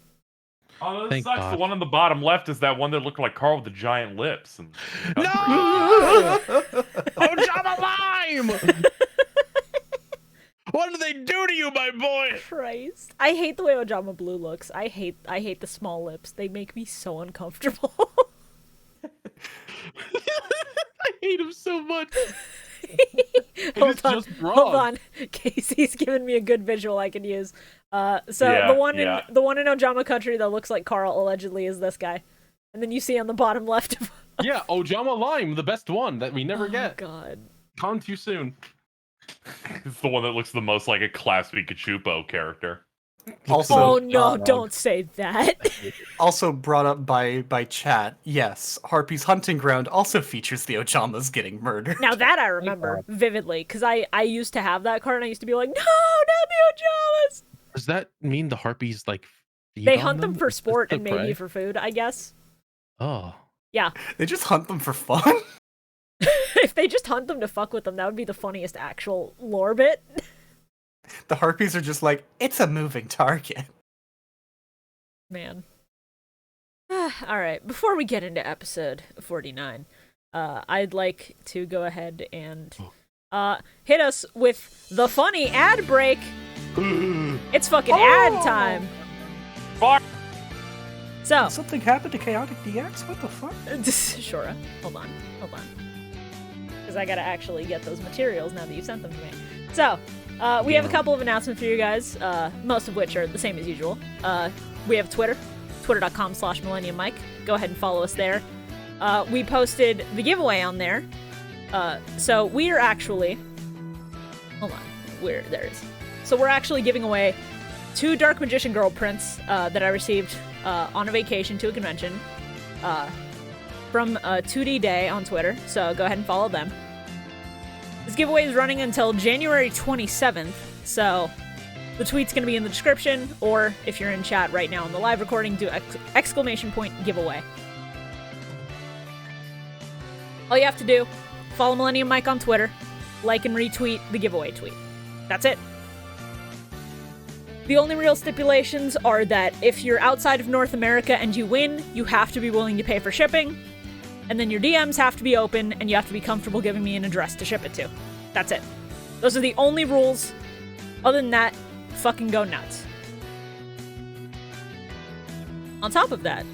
bonus. Oh, this Thank sucks. God. The one on the bottom left is that one that looked like Carl with the giant lips. And No! Ojama Lime! What did they do to you, my boy? Christ. I hate the way Ojama Blue looks. I hate the small lips. They make me so uncomfortable. I hate him so much. Hold on. just wrong. Hold on. Casey's giving me a good visual I can use. So Yeah, the one yeah. in Ojama Country that looks like Carl allegedly is this guy. And then you see on the bottom left of Yeah, Ojama Lime, the best one that we never Oh get. god. Con too soon. it's the one that looks the most like a Class B Cachupo character. Also, Oh no, don't say that. also brought up by chat. Yes, Harpy's hunting ground also features the Ojamas getting murdered. Now that I remember vividly, because I used to have that card and I used to be like, no, not the Ojamas. Does that mean the harpies like feed They on hunt them for Is this sport the and maybe prey? for food, I guess. Oh. Yeah. They just hunt them for fun. If they just hunt them to fuck with them, that would be the funniest actual lore bit. The Harpies are just like, it's a moving target. Man. Alright, before we get into episode 49, I'd like to go ahead and hit us with the funny ad break. It's fucking ad time. Fuck. So, Something happened to Chaotic DX? What the fuck? Shorah, hold on. Because I gotta actually get those materials now that you've sent them to me. So, we have a couple of announcements for you guys, most of which are the same as usual. We have Twitter, twitter.com/MillenniumMike. Go ahead and follow us there. We posted the giveaway on there. So we are actually... Hold on. There it is. So we're actually giving away 2 Dark Magician Girl prints that I received on a vacation to a convention from 2D Day on Twitter. So go ahead and follow them. This giveaway is running until January 27th, so the tweet's going to be in the description, or if you're in chat right now on the live recording, do exclamation point giveaway. All you have to do, follow Millennium Mike on Twitter, like and retweet the giveaway tweet. That's it. The only real stipulations are that if you're outside of North America and you win, you have to be willing to pay for shipping, and then your DMs have to be open, and you have to be comfortable giving me an address to ship it to. That's it. Those are the only rules. Other than that, fucking go nuts. On top of that,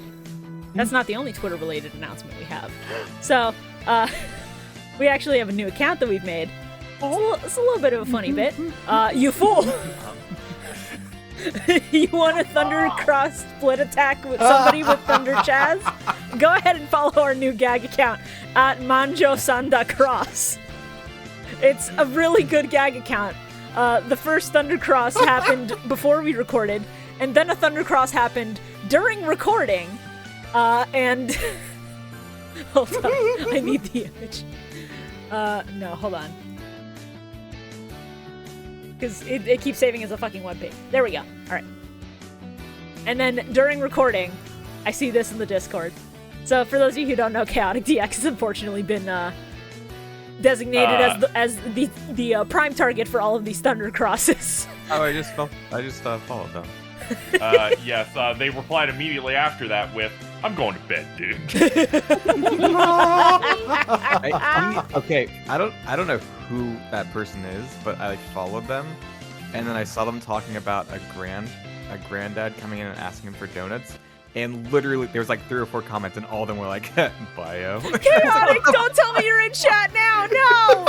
that's not the only Twitter-related announcement we have. So, we actually have a new account that we've made. It's a little bit of a funny bit. You fool! You want a Thunder Cross split attack with somebody with Thunder Chaz? Go ahead and follow our new gag account at Manjo-san.cross. It's a really good gag account. The first Thunder Cross happened before we recorded, and then a Thunder Cross happened during recording, and... Hold on, I need the image. No, hold on. Because it keeps saving as a fucking webpage. There we go. Alright. And then during recording, I see this in the Discord. So for those of you who don't know, Chaotic DX has unfortunately been designated as the prime target for all of these Thunder Crosses. Oh, I just followed them. Yes, they replied immediately after that with, I'm going to bed, dude. Okay, I don't know who that person is, but I followed them, and then I saw them talking about a granddad coming in and asking him for donuts, and literally there was like 3 or 4 comments, and all of them were like, bio. Chaotic, don't tell me you're in chat now! No!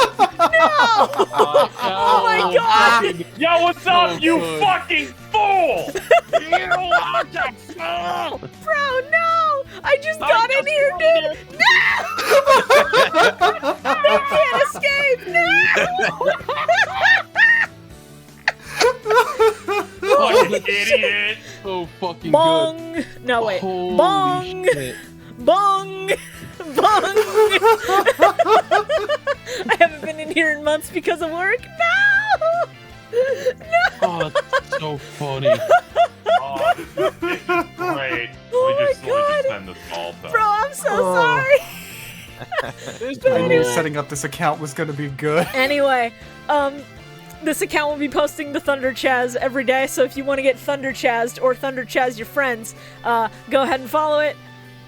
Oh my god! Yo, what's up, you good. fucking fool? You fucking fool! Bro, no! I just got in here, dude! No! They can't escape! No! Fucking idiot! So fucking Bong! good. No, wait. Holy Bong! shit. Bong! Bong! I haven't been in here in months because of work. No! No! Oh, that's so funny. Oh, this is great. Oh Let me just God. send this all to Bro, I'm so sorry. I knew setting up this account was gonna be good. Anyway, this account will be posting the Thunder Chaz every day, so if you want to get Thunder Chazed or Thunder Chaz your friends, go ahead and follow it.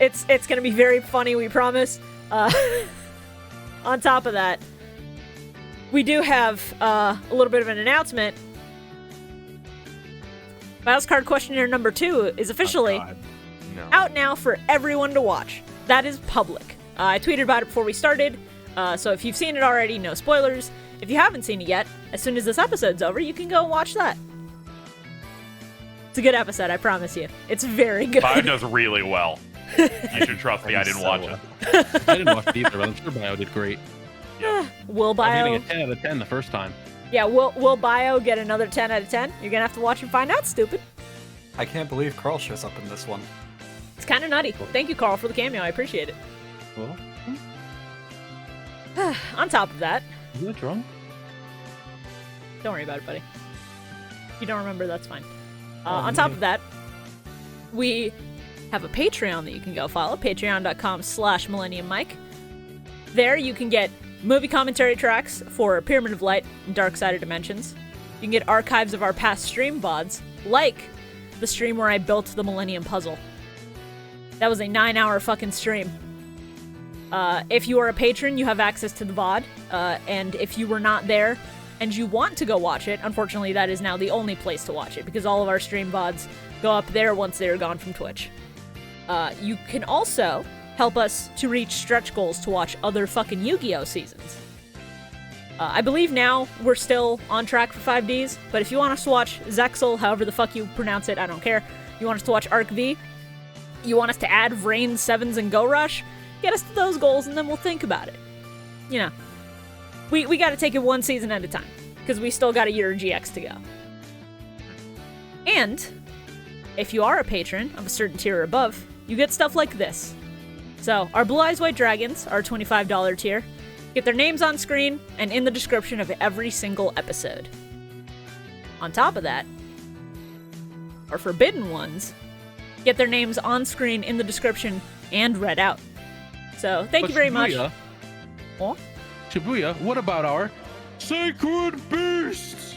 It's gonna be very funny, we promise. On top of that, we do have a little bit of an announcement. Card Questionnaire number 2 is officially No. out now for everyone to watch. That is public. I tweeted about it before we started, so if you've seen it already, no spoilers. If you haven't seen it yet, as soon as this episode's over, you can go and watch that. It's a good episode, I promise you. It's very good. Bio does really well. You should trust me, I didn't watch it. I didn't watch it either, but I'm sure Bio did great. Will I'm Bio. getting a 10 out of 10 the first time. Yeah, will Bio get another 10 out of 10? You're gonna have to watch and find out, stupid. I can't believe Carl shows up in this one. It's kind of nutty. Thank you, Carl, for the cameo. I appreciate it. Well, On top of that, is it drunk? don't worry about it, buddy. If you don't remember, that's fine. On top of that, we have a Patreon that you can go follow, patreon.com/MillenniumMike. There you can get movie commentary tracks for Pyramid of Light and Dark Side of Dimensions. You can get archives of our past stream VODs, like the stream where I built the Millennium puzzle. That was a 9-hour fucking stream. If you are a patron, you have access to the VOD, and if you were not there and you want to go watch it, unfortunately that is now the only place to watch it, because all of our stream VODs go up there once they're gone from Twitch. You can also help us to reach stretch goals to watch other fucking Yu-Gi-Oh! Seasons. I believe now we're still on track for 5Ds, but if you want us to watch Zexal, however the fuck you pronounce it, I don't care. You want us to watch Arc V, you want us to add Vrain 7s and Go Rush, get us to those goals and then we'll think about it. You know, we gotta take it one season at a time, because we still got a year of GX to go. And if you are a patron of a certain tier or above, you get stuff like this. So, our Blue Eyes White Dragons, our $25 tier, get their names on screen and in the description of every single episode. On top of that, our Forbidden Ones get their names on screen in the description and read out. So, thank you very much. Oh? Shibuya, what about our Sacred Beasts?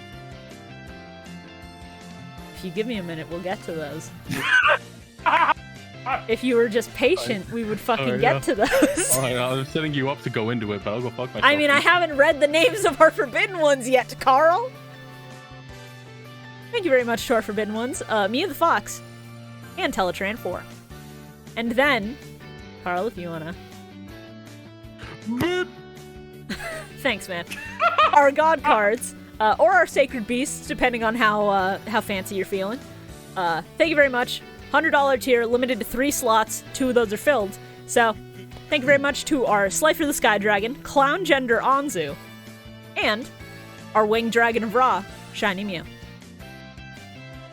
If you give me a minute, we'll get to those. If you were just patient, we would fucking get to those. I'm setting you up to go into it, but I'll go fuck myself. I mean, I haven't read the names of our Forbidden Ones yet, Carl. Thank you very much to our Forbidden Ones, Mia the Fox, and Teletraan 4. And then, Carl, if you wanna... Boop. Thanks, man. Our God cards, or our Sacred Beasts, depending on how fancy you're feeling. Thank you very much. $100 tier, limited to 3 slots. 2 of those are filled. So, thank you very much to our Slifer the Sky Dragon, Clowngender Anzu, and our Winged Dragon of Ra, ShinyMew.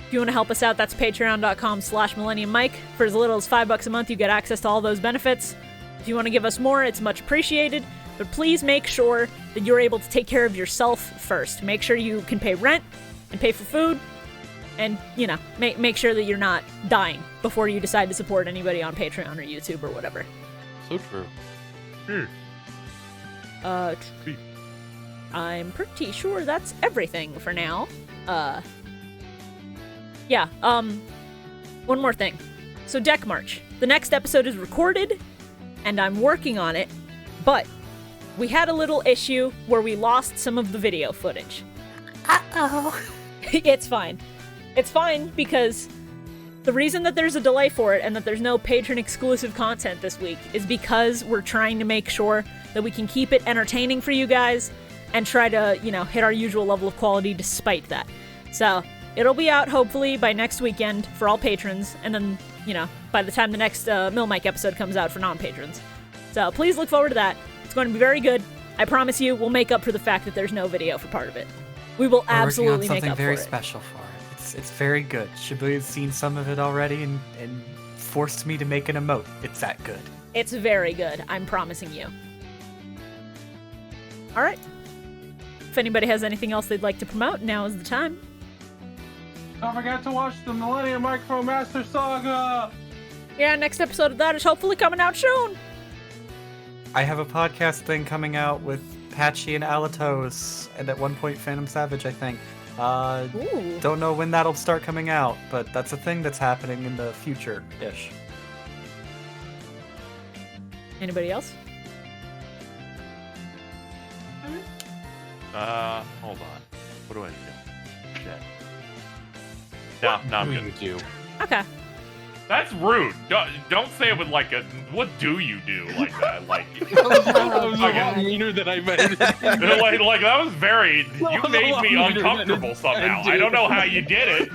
If you want to help us out, that's patreon.com/MillenniumMike. For as little as $5 a month, you get access to all those benefits. If you want to give us more, it's much appreciated. But please make sure that you're able to take care of yourself first. Make sure you can pay rent and pay for food. And, you know, make sure that you're not dying before you decide to support anybody on Patreon or YouTube or whatever. So true. I'm pretty sure that's everything for now. One more thing. So, Deck March. The next episode is recorded, and I'm working on it, but we had a little issue where we lost some of the video footage. Uh-oh. It's fine. It's fine because the reason that there's a delay for it and that there's no patron-exclusive content this week is because we're trying to make sure that we can keep it entertaining for you guys and try to, you know, hit our usual level of quality despite that. So, it'll be out hopefully by next weekend for all patrons, and then, you know, by the time the next Mill Mike episode comes out for non-patrons. So, please look forward to that. It's going to be very good. I promise you, we'll make up for the fact that there's no video for part of it. We will absolutely make up for it. Something very special for it. It's very good. Shibuya's seen some of it already and forced me to make an emote. It's that good. It's very good. I'm promising you. All right. If anybody has anything else they'd like to promote, now is the time. Don't forget to watch the Millennium Micro Master Saga. Yeah, next episode of that is hopefully coming out soon. I have a podcast thing coming out with Patchy and Alatos, and at one point Phantom Savage, I think. Ooh. Don't know when that'll start coming out, but that's a thing that's happening in the future-ish. Anybody else? Hold on. What do I do? Shit. No, I'm good. Okay. That's rude. Don't say it with like a. What do you do like that? Like. That was a lot meaner than I meant. like that was very. You made me uncomfortable somehow. I don't know how you did it.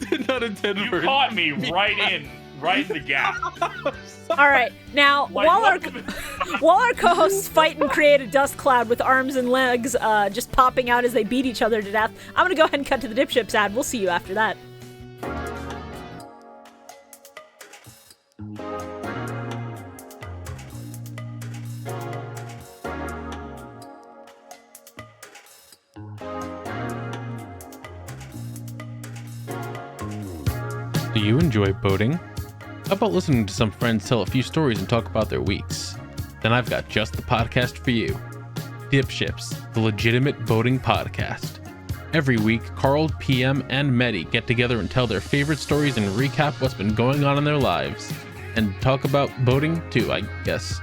Did not intend You for caught me right in right in the gap. All right, now Like, while what our co-hosts fight and create a dust cloud with arms and legs just popping out as they beat each other to death, I'm gonna go ahead and cut to the Dipships ad. We'll see you after that. Do you enjoy boating? How about listening to some friends tell a few stories and talk about their weeks? Then I've got just the podcast for you. Dipships, the legitimate boating podcast. Every week, Carl, PM, and Medi get together and tell their favorite stories and recap what's been going on in their lives. And talk about boating too, I guess.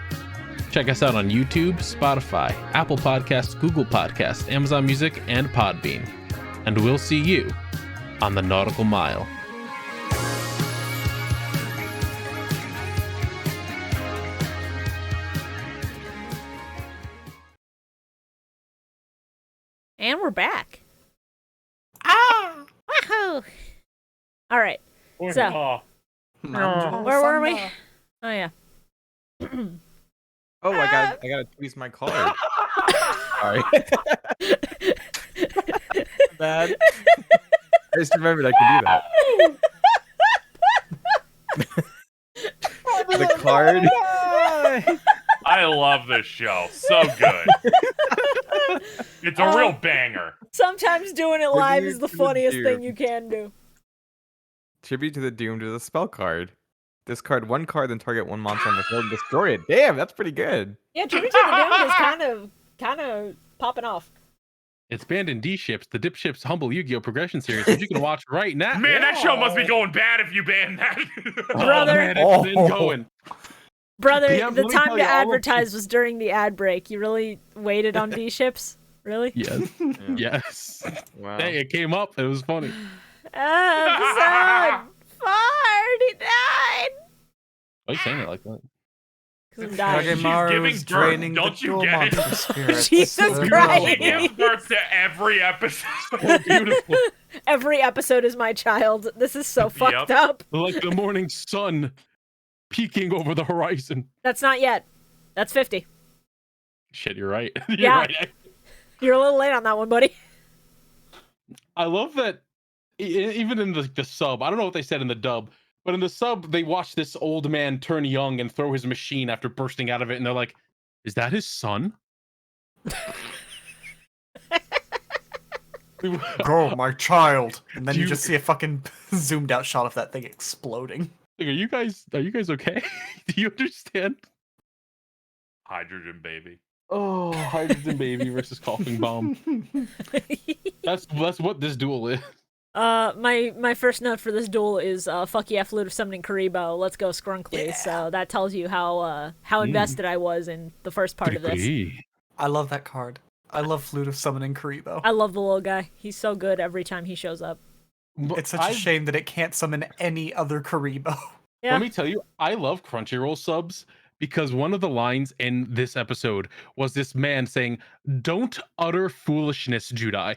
Check us out on YouTube, Spotify, Apple Podcasts, Google Podcasts, Amazon Music, and Podbean. And we'll see you on the Nautical Mile. And we're back. Ah! Wahoo! All right. So, where were we? Oh yeah. Oh, I gotta tweeze my card. Sorry. Bad. I just remembered I could do that. The card. I love this show. So good. It's a real banger. Sometimes doing it live Tribute is the to the funniest thing dude. you can do. Tribute to the Doomed is a spell card. Discard one card, then target one monster on the field and destroy it. Damn, that's pretty good. Yeah, Tribute to the Doomed is kind of popping off. It's banned in D-Ships, the Dipships Humble Yu-Gi-Oh! Progression series, which you can watch right now. Man, that show must be going bad if you ban that. Brother. Oh, man, it's been going. Brother, Yeah, the let me time tell to you, all of advertise was during the ad break. You really waited on D-Ships? Really? Yes. Yeah. Yes. Wow. Hey, it came up. It was funny. Episode 49! Why are you saying it like that? 'Cause I'm dying. giving Kagemaru's birth, draining don't the you dual get it? monster spirits. Jesus So Christ. She gives birth to every episode. Oh, beautiful. Every episode is my child. This is so fucked Yep. up. Like the morning sun peeking over the horizon. That's not yet. That's 50. Shit, you're right. You're Yeah. right. You're a little late on that one, buddy. I love that even in the sub, I don't know what they said in the dub, but in the sub, they watch this old man turn young and throw his machine after bursting out of it, and they're like, is that his son? Go, my child. And then Do you you- just see a fucking zoomed out shot of that thing exploding. Like, are you guys okay? Do you understand? Hydrogen baby. Oh, hydrogen baby versus coughing bomb. That's what this duel is. My first note for this duel is fuck yeah, Flute of Summoning Kuribo. Let's go Skrunkly. Yeah. So that tells you how invested I was in the first part of this. I love that card. I love Flute of Summoning Kuribo. I love the little guy. He's so good every time he shows up. It's such a shame that it can't summon any other Kuribo. Yeah. Let me tell you, I love Crunchyroll subs because one of the lines in this episode was this man saying, "Don't utter foolishness, Judai."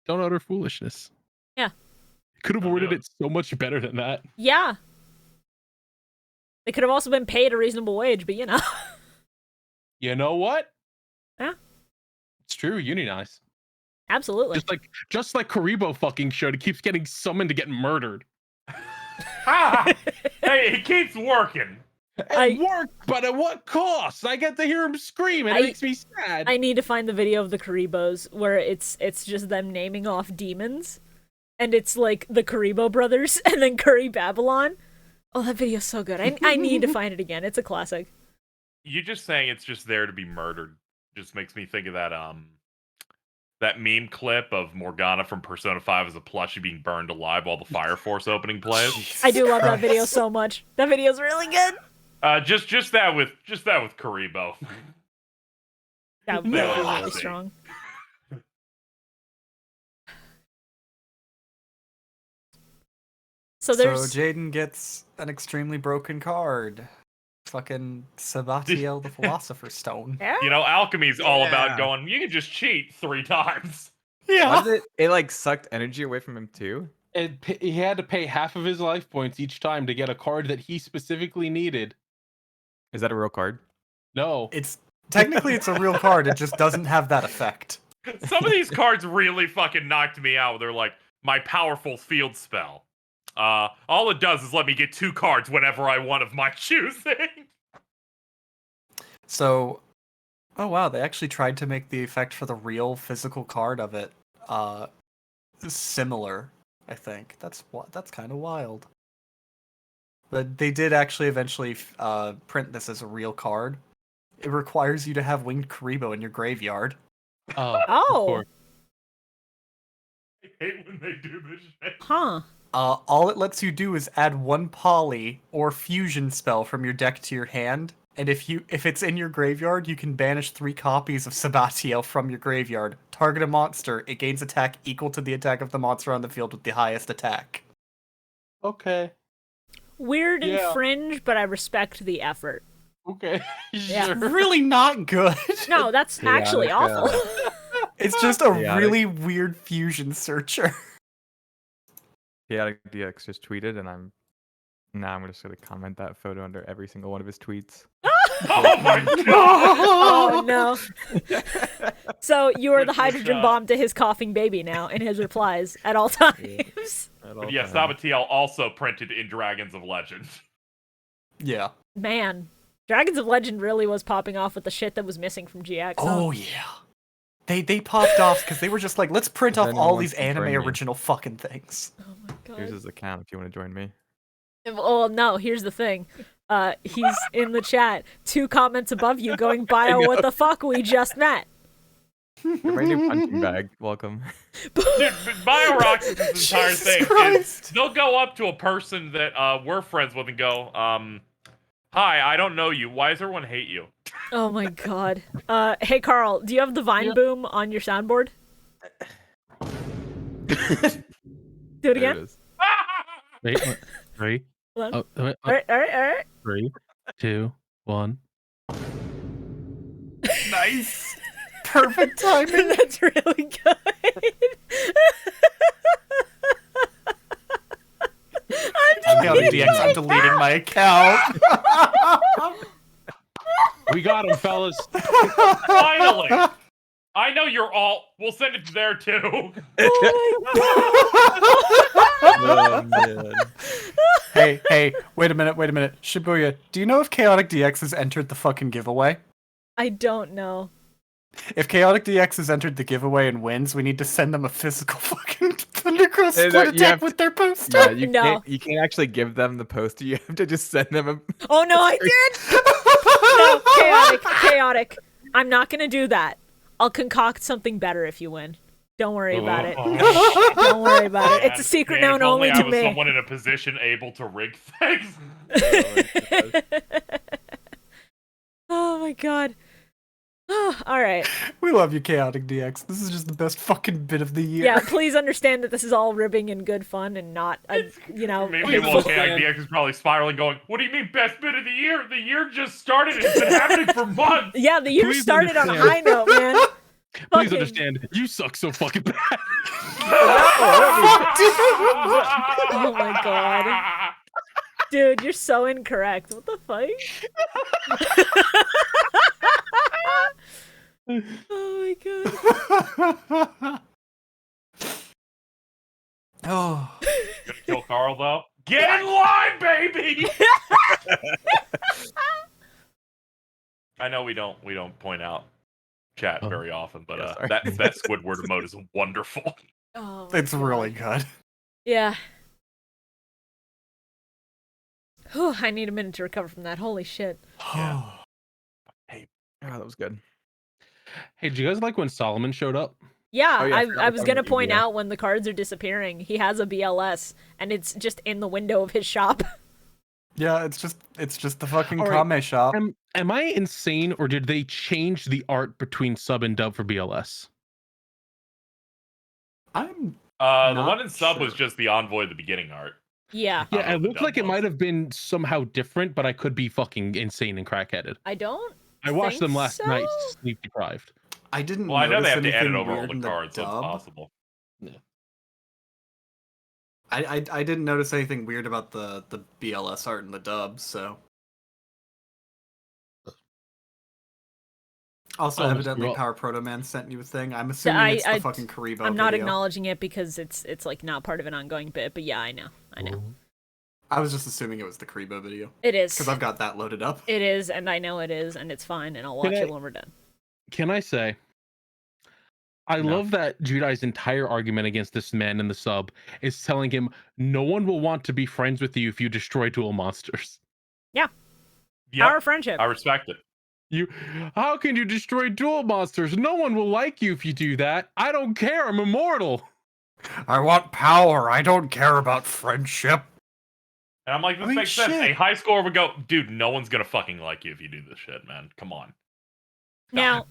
Don't utter foolishness. Yeah. Could have Oh, worded yeah. it so much better than that. Yeah. They could have also been paid a reasonable wage, but you know. You know what? Yeah. It's true, unionize. Absolutely. Just like Kuribo fucking should. It keeps getting summoned to get murdered. Hey, it keeps working. It worked, but at what cost? I get to hear him scream, and it makes me sad. I need to find the video of the Kuribos where it's just them naming off demons, and it's like the Kuribo brothers and then Curry Babylon. Oh, that video's so good. I need to find it again. It's a classic. You just saying it's just there to be murdered just makes me think of that meme clip of Morgana from Persona 5 as a plushie being burned alive while the Fire Force opening plays. I do love that video so much. That video's really good. Just that with Kuribo. That No. was really strong. So there's Jaden gets an extremely broken card. Fucking Sabatiel the Philosopher Stone. yeah. You know, alchemy's all about Yeah. going, you can just cheat 3 times. Yeah. Was it like sucked energy away from him too? He had to pay half of his life points each time to get a card that he specifically needed. Is that a real card? No. It's technically it's a real card. It just doesn't have that effect. Some of these cards really fucking knocked me out. They're like, my powerful field spell. All it does is let me get 2 cards whenever I want of my choosing. So, oh wow, they actually tried to make the effect for the real physical card of it similar, I think. That's kind of wild. But they did actually eventually print this as a real card. It requires you to have winged Kuribo in your graveyard. Oh. I hate when they do this shit. Huh. All it lets you do is add 1 poly or fusion spell from your deck to your hand, and if it's in your graveyard, you can banish 3 copies of Sabatiel from your graveyard. Target a monster, it gains attack equal to the attack of the monster on the field with the highest attack. Okay. Weird and fringe, but I respect the effort. Okay. Yeah. Sure. Really not good. No, that's actually awful. It's just a really weird fusion searcher. Chaotic DX just tweeted, and I'm just gonna comment that photo under every single one of his tweets. Oh my god! Oh no. So you are the hydrogen bomb to his coughing baby now in his replies at all times. But yeah, Sabatiel also printed in Dragons of Legend. Yeah. Man, Dragons of Legend really was popping off with the shit that was missing from GX. Oh yeah. They popped off because they were just like, let's print off all these anime join me. original fucking things. Oh my god. Here's his account if you want to join me. Well, no, here's the thing. He's in the chat, 2 comments above you going, Bio, what the fuck, we just met. You're my new punching bag. Welcome. Dude, Bio rocks this entire Jesus thing. Christ. They'll go up to a person that we're friends with and go, hi, I don't know you. Why does everyone hate you? Oh my god. Hey Carl, do you have the Vine Boom on your soundboard? Do it There it again. is. Wait, 3. Hold on. Oh, wait, Alright. 3, 2, 1. Nice. Perfect timing. That's really good. I'm deleting my account. We got him, fellas. Finally! I know you're all. We'll send it there too. Oh, man. Hey, wait a minute. Shibuya, do you know if Chaotic DX has entered the fucking giveaway? I don't know. If Chaotic DX has entered the giveaway and wins, we need to send them a physical fucking Thundercross Hey, split you attack have with their poster. Yeah, you No. can't. You can't actually give them the poster. You have to just send them a. Oh no, I did! No, chaotic. I'm not gonna do that. I'll concoct something better if you win. Don't worry about it. Don't worry about it. It's a secret known only to I was me. someone in a position able to rig things. Oh my god. Alright. We love you, Chaotic DX. This is just the best fucking bit of the year. Yeah, please understand that this is all ribbing and good fun and not, Maybe DX is probably spiraling, going, "What do you mean best bit of the year? The year just started. It's been happening for months." Yeah, the year Please started on a understand. high note, man. Please Fucking- understand, you suck so fucking bad. Oh my god. Dude, you're so incorrect. What the fuck? Oh my god. Oh. Gonna kill Carl though. Get in line, baby. I know we don't point out chat very often, but Yeah, sorry. that Squidward emote is wonderful. Oh my It's God. really good. Yeah. Whew, I need a minute to recover from that. Holy shit. Yeah. Oh, that was good. Hey, did you guys like when Solomon showed up? Yeah, Oh, yeah, I I forgot was about gonna the point EBS. out when the cards are disappearing, he has a BLS, and it's just in the window of his shop. Yeah, it's just the fucking All right. Kame shop. Am I insane, or did they change the art between sub and dub for BLS? I'm The Not one in sub was sure. just the envoy at the beginning art. Yeah, I don't Yeah, know it what the looked dub like it was. might have been somehow different, but I could be fucking insane and crackheaded. I don't. I watched think them last so? night, sleep deprived. I didn't. Well, I know they notice have to edit anything over all weird the in cards, so it's dub. possible. I didn't notice anything weird about the BLS art in the dub, so. Also, evidently, Power Proto Man sent you a thing. I'm assuming it's the fucking Kuribo I'm not video. acknowledging it because it's like not part of an ongoing bit, but yeah, I know. I was just assuming it was the Kuribo video. It is. Because I've got that loaded up. It is, and I know it is, and it's fine, and I'll watch it when we're done. Can I say, I love that Judai's entire argument against this man in the sub is telling him no one will want to be friends with you if you destroy dual monsters. Yeah. Yep. Our friendship. I respect it. How can you destroy dual monsters? No one will like you if you do that. I don't care. I'm immortal. I want power. I don't care about friendship. And I'm like, this makes sense. A high score would go, dude, no one's gonna fucking like you if you do this shit, man. Come on. Now,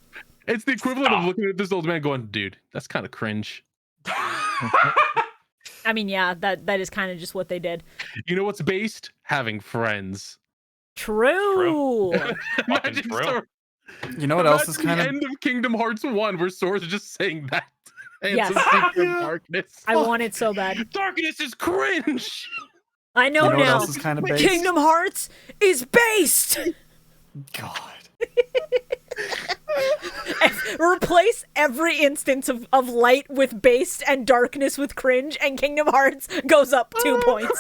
it's the equivalent of looking at this old man going, dude, that's kind of cringe. I mean, yeah, that is kind of just what they did. You know what's based? Having friends. True. Fucking true. You know what else is kind of end of Kingdom Hearts 1 where Sora's just saying that. And yes. Darkness. I want it so bad. Darkness is cringe. I know, you know now. What else is kind of based? Kingdom Hearts is based. God. Replace every instance of light with based and darkness with cringe, and Kingdom Hearts goes up 2 points.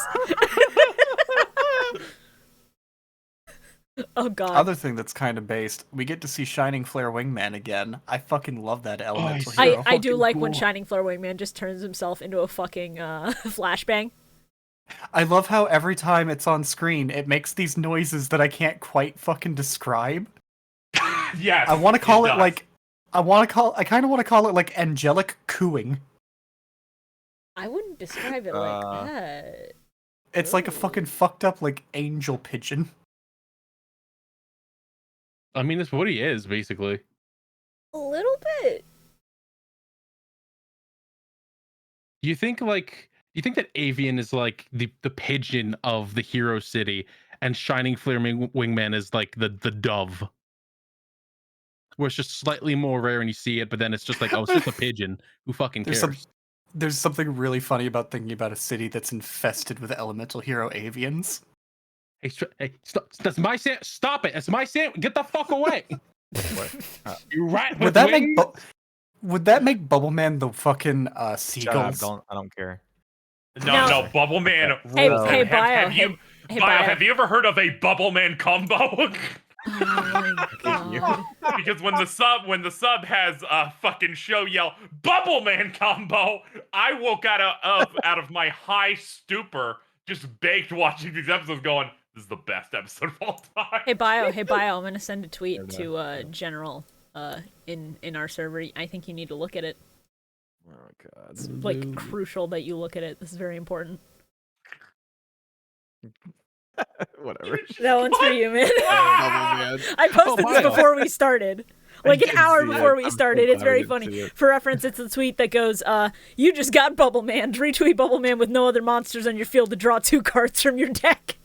Oh god. Other thing that's kind of based, we get to see Shining Flare Wingman again. I fucking love that elemental hero. I do like when Shining Flare Wingman just turns himself into a fucking flashbang. I love how every time it's on screen, it makes these noises that I can't quite fucking describe. Yes. I want to call it like, I kind of want to call it like angelic cooing. I wouldn't describe it like that. It's like a fucking fucked up like angel pigeon. I mean, that's what he is, basically. A little bit. Do you think that Avian is like the pigeon of the hero city, and Shining Flare Wingman is like the dove? Where it's just slightly more rare and you see it, but then it's just like, oh, it's just a pigeon. Who fucking cares? There's something really funny about thinking about a city that's infested with elemental hero avians. Hey, stop! That's my sand. Stop it! It's my sand. Get the fuck away! You rat. Would that make Bubble Man the fucking seagulls? I don't care. No, Bubble Man. Hey, Bio. Have you ever heard of a Bubble Man combo? Oh my god. Because when the sub has a fucking show yell Bubble Man combo, I woke out of my high stupor, just baked watching these episodes, going, "This is the best episode of all time." Hey Bio, I'm gonna send a tweet to General in our server. I think you need to look at it. Oh god. It's like crucial that you look at it. This is very important. Whatever. That one's for you, man. I posted this before we started. Like an hour before we started. It's very funny. For reference, it's a tweet that goes, you just got Bubble Man. Retweet Bubble Man with no other monsters on your field to draw 2 cards from your deck.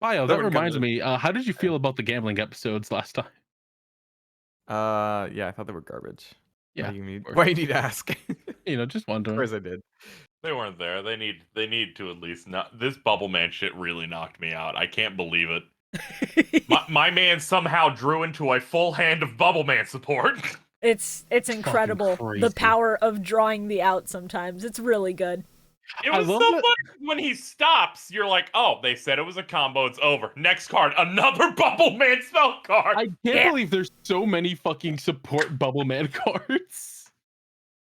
Bio, that reminds me, how did you feel about the gambling episodes last time? Yeah, I thought they were garbage. Yeah. Why you need to ask? Just wondering. Of course I did. They weren't there. They need to at least not. This Bubble Man shit really knocked me out. I can't believe it. my man somehow drew into a full hand of Bubble Man support. It's incredible. The power of drawing the out sometimes. It's really good. It was so funny when he stops. You're like, oh, they said it was a combo. It's over. Next card, another Bubble Man spell card. I can't believe there's so many fucking support Bubble Man cards.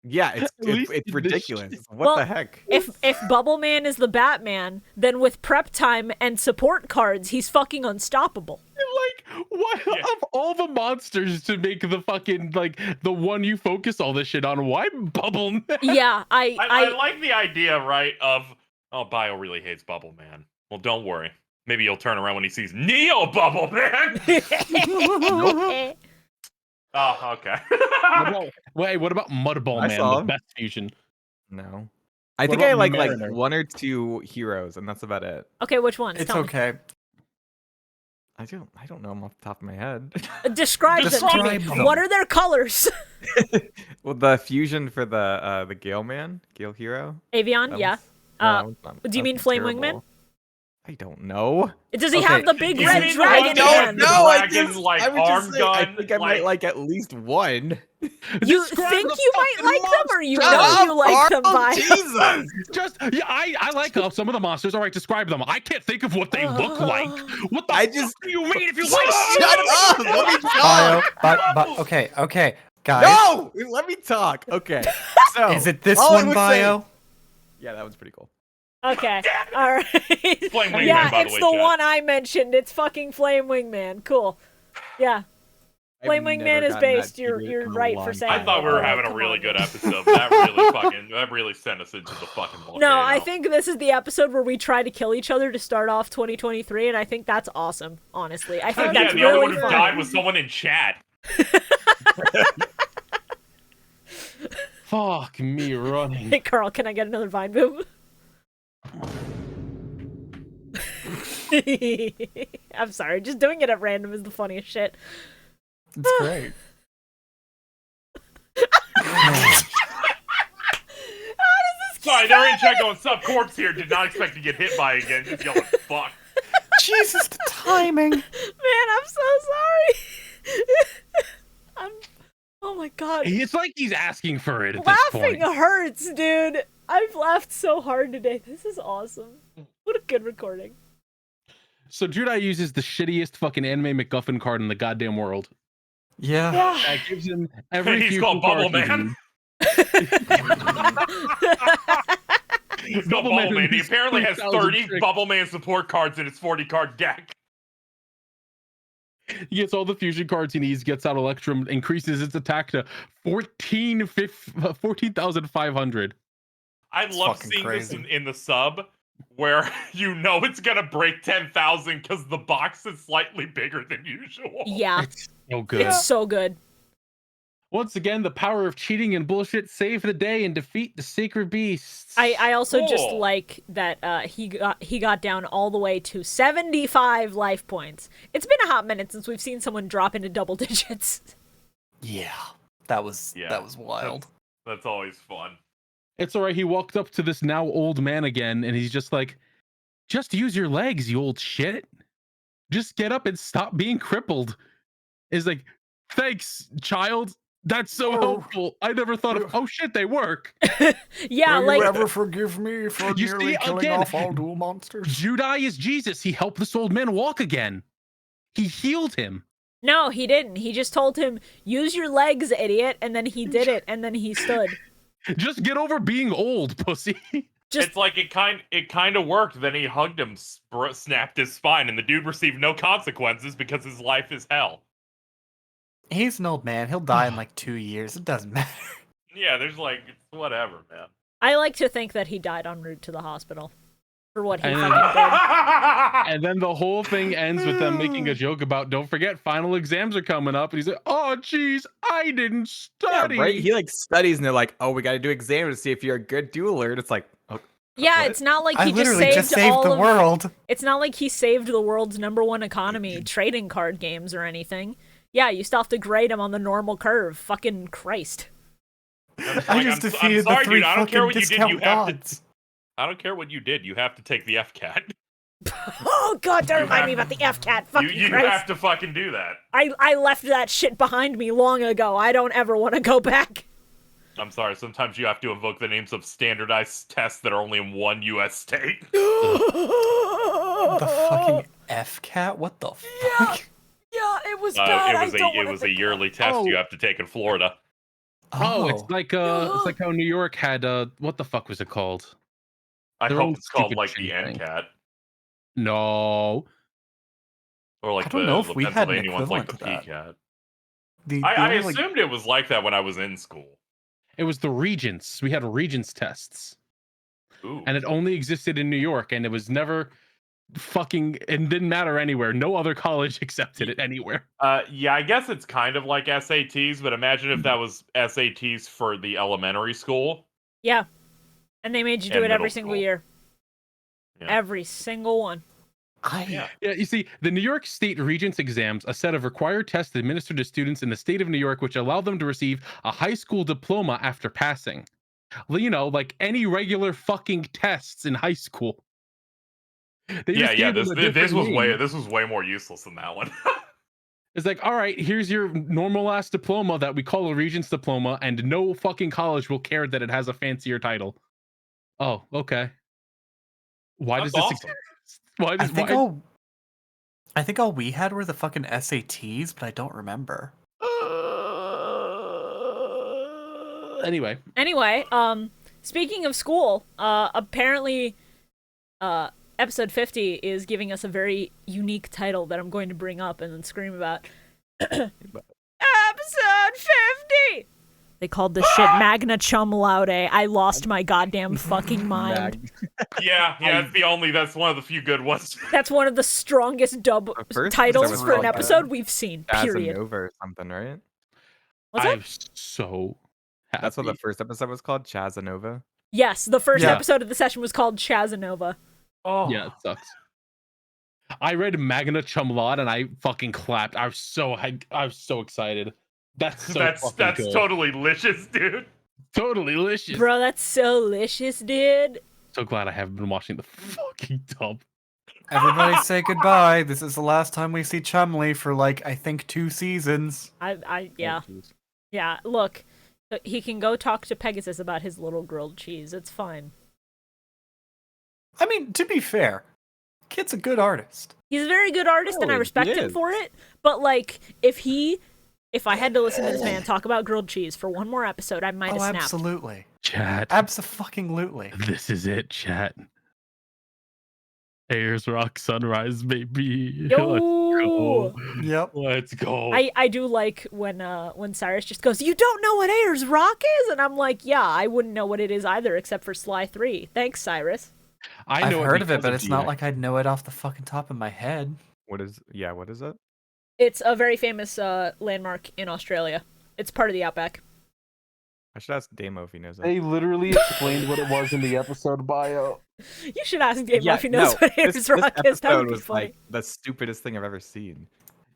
Yeah, it's ridiculous. What the heck? If Bubble Man is the Batman, then with prep time and support cards, he's fucking unstoppable. Like, what of all the monsters to make the fucking, like, the one you focus all this shit on, why Bubble Man? Yeah, I like the idea, right, of, oh, Bio really hates Bubble Man. Well, don't worry. Maybe he'll turn around when he sees Neo Bubble Man. Nope. Oh, okay. What about Mudball Man, the best fusion? No. I think I like 1 or 2 heroes, and that's about it. Okay, which ones? It's Tell me. okay. I don't know them off the top of my head. Describe them. Describe them. What are their colors? Well, the fusion for the Gale Man, Gale Hero. Avion, that yeah. one's- that one's not- Do you that mean one's Flame terrible. Wingman? I don't know. Does he Okay. have the big You red mean the dragon one that hand? has the dragon, like, I would arm just say, I gun, think I might like at least one. You Describe think the you might fucking like them, or you Shut know up, you like them Carl, by? Jesus! Just yeah, I like some of the monsters. All right, describe them. I can't think of what they look like. What the I fuck just- do you mean if you Shut like? up! Let me Bio, talk. but okay, guys. No! Let me talk. Okay. So Is it this all I one, would Bio? say- Yeah, that one's pretty cool. Okay, all right. Flame Wingman, Yeah, by the it's way, the Chad. one I mentioned. It's fucking Flame Wingman. Cool. Yeah, Flame I've Wingman never is gotten based. that You're deep in a right for long saying. I time. thought we were that. having a Come really on. good episode. That really sent us into the fucking volcano. No, I think this is the episode where we try to kill each other to start off 2023, and I think that's awesome. Honestly, I think yeah, that's the only one really who fun. died was someone in chat. Fuck me running. Hey, Carl, can I get another Vine Boom? I'm sorry, just doing it at random is the funniest shit. It's great. Sorry, they're in chat going, "Sub corpse here. Did not expect to get hit by it again." Just yelling, "Fuck." Jesus, the timing. Man, I'm so sorry. Oh my god. It's like he's asking for it at Laughing this point. hurts, dude. I've laughed so hard today. This is awesome. What a good recording. So Judai uses the shittiest fucking anime MacGuffin card in the goddamn world. Yeah. That gives him every He's fusion called card Bubble he Man. needs. He's got Bubble Man. He apparently has 30 Bubble Man support cards in his 40-card deck. He gets all the fusion cards he needs, gets out Electrum, increases its attack to 14,500. I It's love fucking seeing crazy. this in the sub, where you know it's gonna break 10,000 because the box is slightly bigger than usual. Yeah, It's so good. it's so good. Once again, the power of cheating and bullshit save the day and defeat the sacred beasts. I also just Cool. like that he got down all the way to 75 life points. It's been a hot minute since we've seen someone drop into double digits. Yeah. That was Yeah. wild. That's always fun. It's all right. He walked up to this now old man again, and he's just like, "Just use your legs, you old shit. Just get up and stop being crippled." Is like, "Thanks, child. That's so helpful. I never thought of. Oh shit, they work." Yeah, Will like you ever forgive me for You nearly see, killing again, off all dual monsters? Judai is Jesus. He helped this old man walk again. He healed him. no, he didn't. He just told him, "Use your legs, idiot," and then he did it, and then he stood. Just get over being old, pussy. Just It's like it kind of worked. Then he hugged him, snapped his spine, and the dude received no consequences because his life is hell. He's an old man. He'll die in like 2 years. It doesn't matter. Yeah, there's like whatever, man. I like to think that he died en route to the hospital for what he And- fucking did. And then the whole thing ends with them making a joke about, "Don't forget, final exams are coming up." And he's like, "Oh, geez, I didn't Yeah, study." right? He like studies and they're like, "Oh, we got to do exams to see if you're a good dueler." And it's like, "Oh, Yeah, what?" it's not like I he just literally saved, just saved all the of. world. It's not like he saved the world's #1 economy trading card games or anything. Yeah, you still have to grade him on the normal curve. Fucking Christ. I Like, just I'm defeated sorry, the 3 dude. I don't care fucking what you did. discount You have to. gods. I don't care what you did. You have to take the FCAT. Oh god, don't remind me about the FCAT. Fucking You Christ. have to fucking do that. I left that shit behind me long ago. I don't ever want to go back. I'm sorry. Sometimes you have to invoke the names of standardized tests that are only in one U.S. state. The fucking F-cat? What the fuck? Yeah, it was bad. It was a yearly test you have to take in Florida. Oh, it's like how New York had what the fuck was it called? I Their hope own it's called stupid like the shitty thing. NCAT No. or like I don't know if we had an Pennsylvania one's like the equivalent to that. PCAT. The I only, like, assumed it was like that when I was in school. It was the Regents. We had Regents tests. Ooh. And it only existed in New York, and it was never fucking, it didn't matter anywhere. No other college accepted it anywhere. Yeah, I guess it's kind of like SATs, but imagine if that was SATs for the elementary school. Yeah. And they made you do And it every middle single school. year. Yeah. Every single one. Yeah. Yeah, you see, the New York State Regents exams, a set of required tests administered to students in the state of New York, which allow them to receive a high school diploma after passing. You know, like any regular fucking tests in high school. They Yeah, just yeah. gave them a This different name. was way more useless than that one. It's like, all right, here's your normal ass diploma that we call a Regents diploma, and no fucking college will care that it has a fancier title. Oh, okay. Why That's does this awesome. exist? Why does I think all we had were the fucking SATs, but I don't remember. Anyway, Speaking of school, apparently, episode 50 is giving us a very unique title that I'm going to bring up and then scream about. Episode 50! They called this shit Magna Cum Laude. I lost my goddamn fucking mind. Yeah, that's one of the few good ones. That's one of the strongest dub first titles episode for an was called, episode we've seen, Chaz and period. Nova or something, right? What's that? I'm so happy. That's what the first episode was called, Chaz and Nova. Yes, the first Yeah. episode of the session was called Chaz and Nova. Oh, Yeah, it sucks. I read Magna Cum Laude and I fucking clapped. I was so excited. That's so that's fucking good. totally licious, dude. Totally delicious. Bro, that's so licious, dude. So glad I haven't been watching the fucking dub. Everybody say goodbye. This is the last time we see Chumley for like I think 2 seasons. Yeah. Yeah, look. He can go talk to Pegasus about his little grilled cheese. It's fine. I mean, to be fair, kid's a good artist. He's a very good artist and I Oh, he respect him is. for it. But like, if I had to listen to this man talk about grilled cheese for one more episode, I might have Oh, snapped. absolutely. Chat. Abso-fucking-lutely. This is it, chat. Ayers Rock Sunrise, baby. Let's go. Yep. Let's go. I do like when Cyrus just goes, "You don't know what Ayers Rock is?" And I'm like, yeah, I wouldn't know what it is either, except for Sly 3. Thanks, Cyrus. I I've know heard of it, because but it's not DX. like I'd know it off the fucking top of my head. What is it? It's a very famous landmark in Australia. It's part of the Outback. I should ask Damo if he knows it. They literally explained what it was in the episode bio. You should ask Dave if he knows what Ayers Rock is. That would be was funny. like the stupidest thing I've ever seen.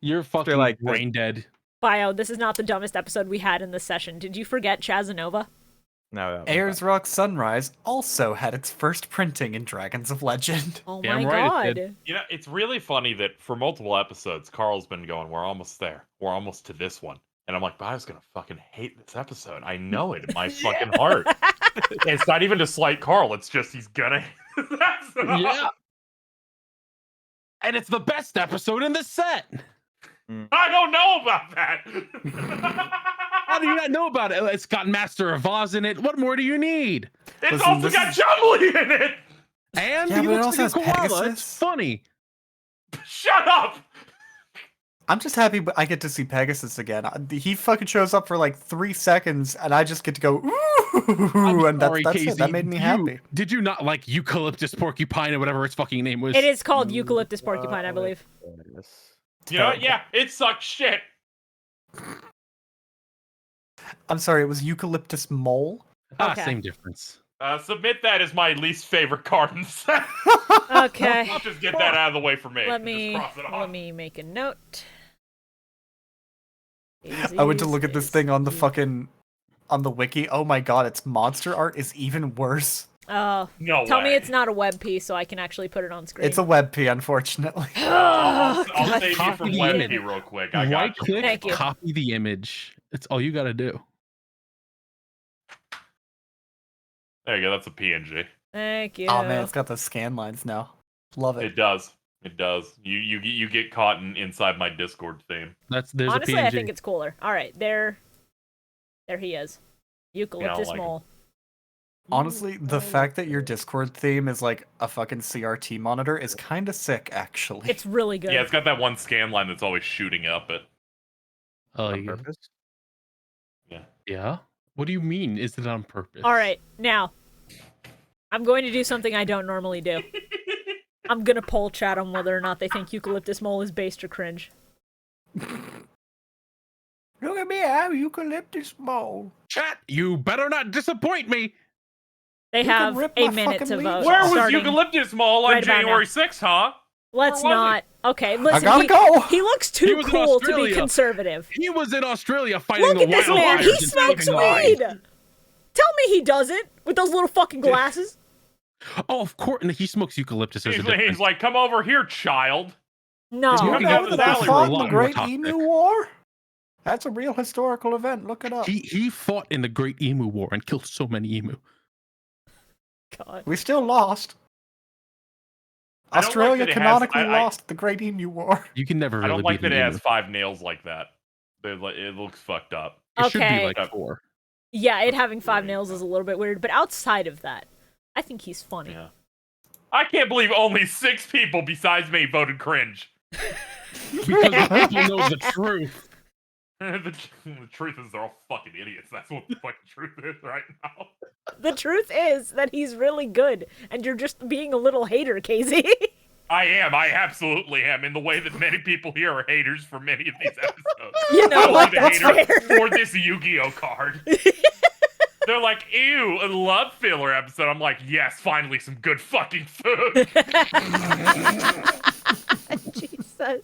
You're fucking like brain dead. Bio, this is not the dumbest episode we had in this session. Did you forget Chaz and Nova? No, that was Ayers Rock Sunrise also had its first printing in Dragons of Legend. Oh Damn my right it god. You know, it's really funny that for multiple episodes, Carl's been going, "We're almost there. We're almost to this one." And I'm like, Bio's gonna fucking hate this episode. I know it in my fucking heart. It's not even to slight Carl. It's just he's gonna hate this episode. Yeah. And it's the best episode in the set. I don't know about that. How do you not know about it? It's got Master of Oz in it. What more do you need? It's Listen, also this got is- Chumley in it. And Yeah, he but it looks also like a has koala. Pegasus. It's funny. Shut up. I'm just happy I get to see Pegasus again. He fucking shows up for like 3 seconds, and I just get to go, ooh, and that's it. Casey, That made me happy. Did you not like Eucalyptus Porcupine or whatever its fucking name was? It is called Eucalyptus Porcupine, I believe. You know what? Yeah, it sucks shit. I'm sorry, it was Eucalyptus Mole? Okay. Same difference. Submit that as my least favorite card in the set. Okay. Just get that out of the way for me. Let Just me cross it off. make a note. I went to look at this thing on the fucking on the wiki. Oh my god, its monster art is even worse. Oh, No tell me way. it's not a web piece so I can actually put it on screen. It's a WebP, unfortunately. I'll God save you Copy from the Webp image. real quick. I Right got you. click, Thank you. copy the image. That's all you gotta do. There you go. That's a PNG. Thank you. Oh man, it's got those scan lines now. Love It it. does. It does. You get caught inside my Discord theme. There's Honestly, a PNG. I think it's cooler. All right, there he is. Eucalyptus like him. Mole. Honestly, the fact that your Discord theme is like a fucking CRT monitor is kind of sick, actually. It's really good. Yeah, it's got that one scan line that's always shooting up it. Oh, On yeah. purpose? Yeah? What do you mean? Is it on purpose? All right, now I'm going to do something I don't normally do. I'm gonna poll chat on whether or not they think Eucalyptus Mole is based or cringe. Look at me, I'm Eucalyptus Mole. Chat, you better not disappoint me. They You can have rip a my minute fucking to leaves vote. off. Where was starting Eucalyptus Mole on right about January 6th, huh? Let's Where was not. Okay, listen. gotta go. He looks He too was in cool to be Australia. conservative. He was in Australia fighting Look the at this man. wildfires He and smokes saving weed. lives. Tell me he doesn't with those little fucking glasses. Oh, of course. And he smokes eucalyptus. There's a He's difference. like, come over here, child. No. Did you Come know down to that the they valley, fought we're in a the lot Great more Emu toxic. War? That's a real historical event. Look it up. He fought in the Great Emu War and killed so many emu. God. We still lost. I don't like Australia that it has- canonically I- lost the Great Emu War. You can never I really don't like beat that an it emu. has 5 nails like that. It looks fucked up. It should be Okay. like 4. Yeah, it having 5 nails is a little bit weird, but outside of that, I think he's funny. Yeah. I can't believe only 6 people besides me voted cringe. Because the people know the truth. the truth is they're all fucking idiots. That's what the fucking truth is right now. The truth is that he's really good, and you're just being a little hater, Casey. I am. I absolutely am. In the way that many people here are haters for many of these episodes. You know I'll what? be the That's hater fair. for this Yu-Gi-Oh card. They're like, ew, a love filler episode. I'm like, yes, finally some good fucking food. Jesus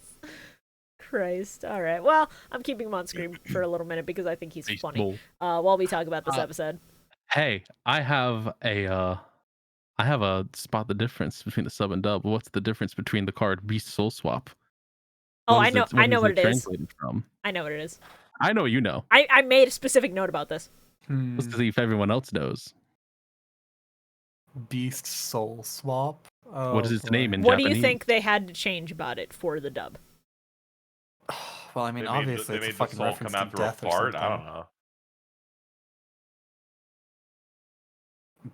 Christ. All right. Well, I'm keeping him on screen for a little minute because I think he's funny. While we talk about this episode. Hey, I have a spot the difference between the sub and dub. What's the difference between the card Beast Soul Swap? Oh, What I is know. it- I know what it is. translated from? I know what it is. I know you know. I made a specific note about this. Let's see if everyone else knows. Beast Soul Swap. What is its name in What Japanese? do you think they had to change about it for the dub? Well, I mean, They made obviously, the it's a fucking soul reference come to out through a death or fart. something. I don't know.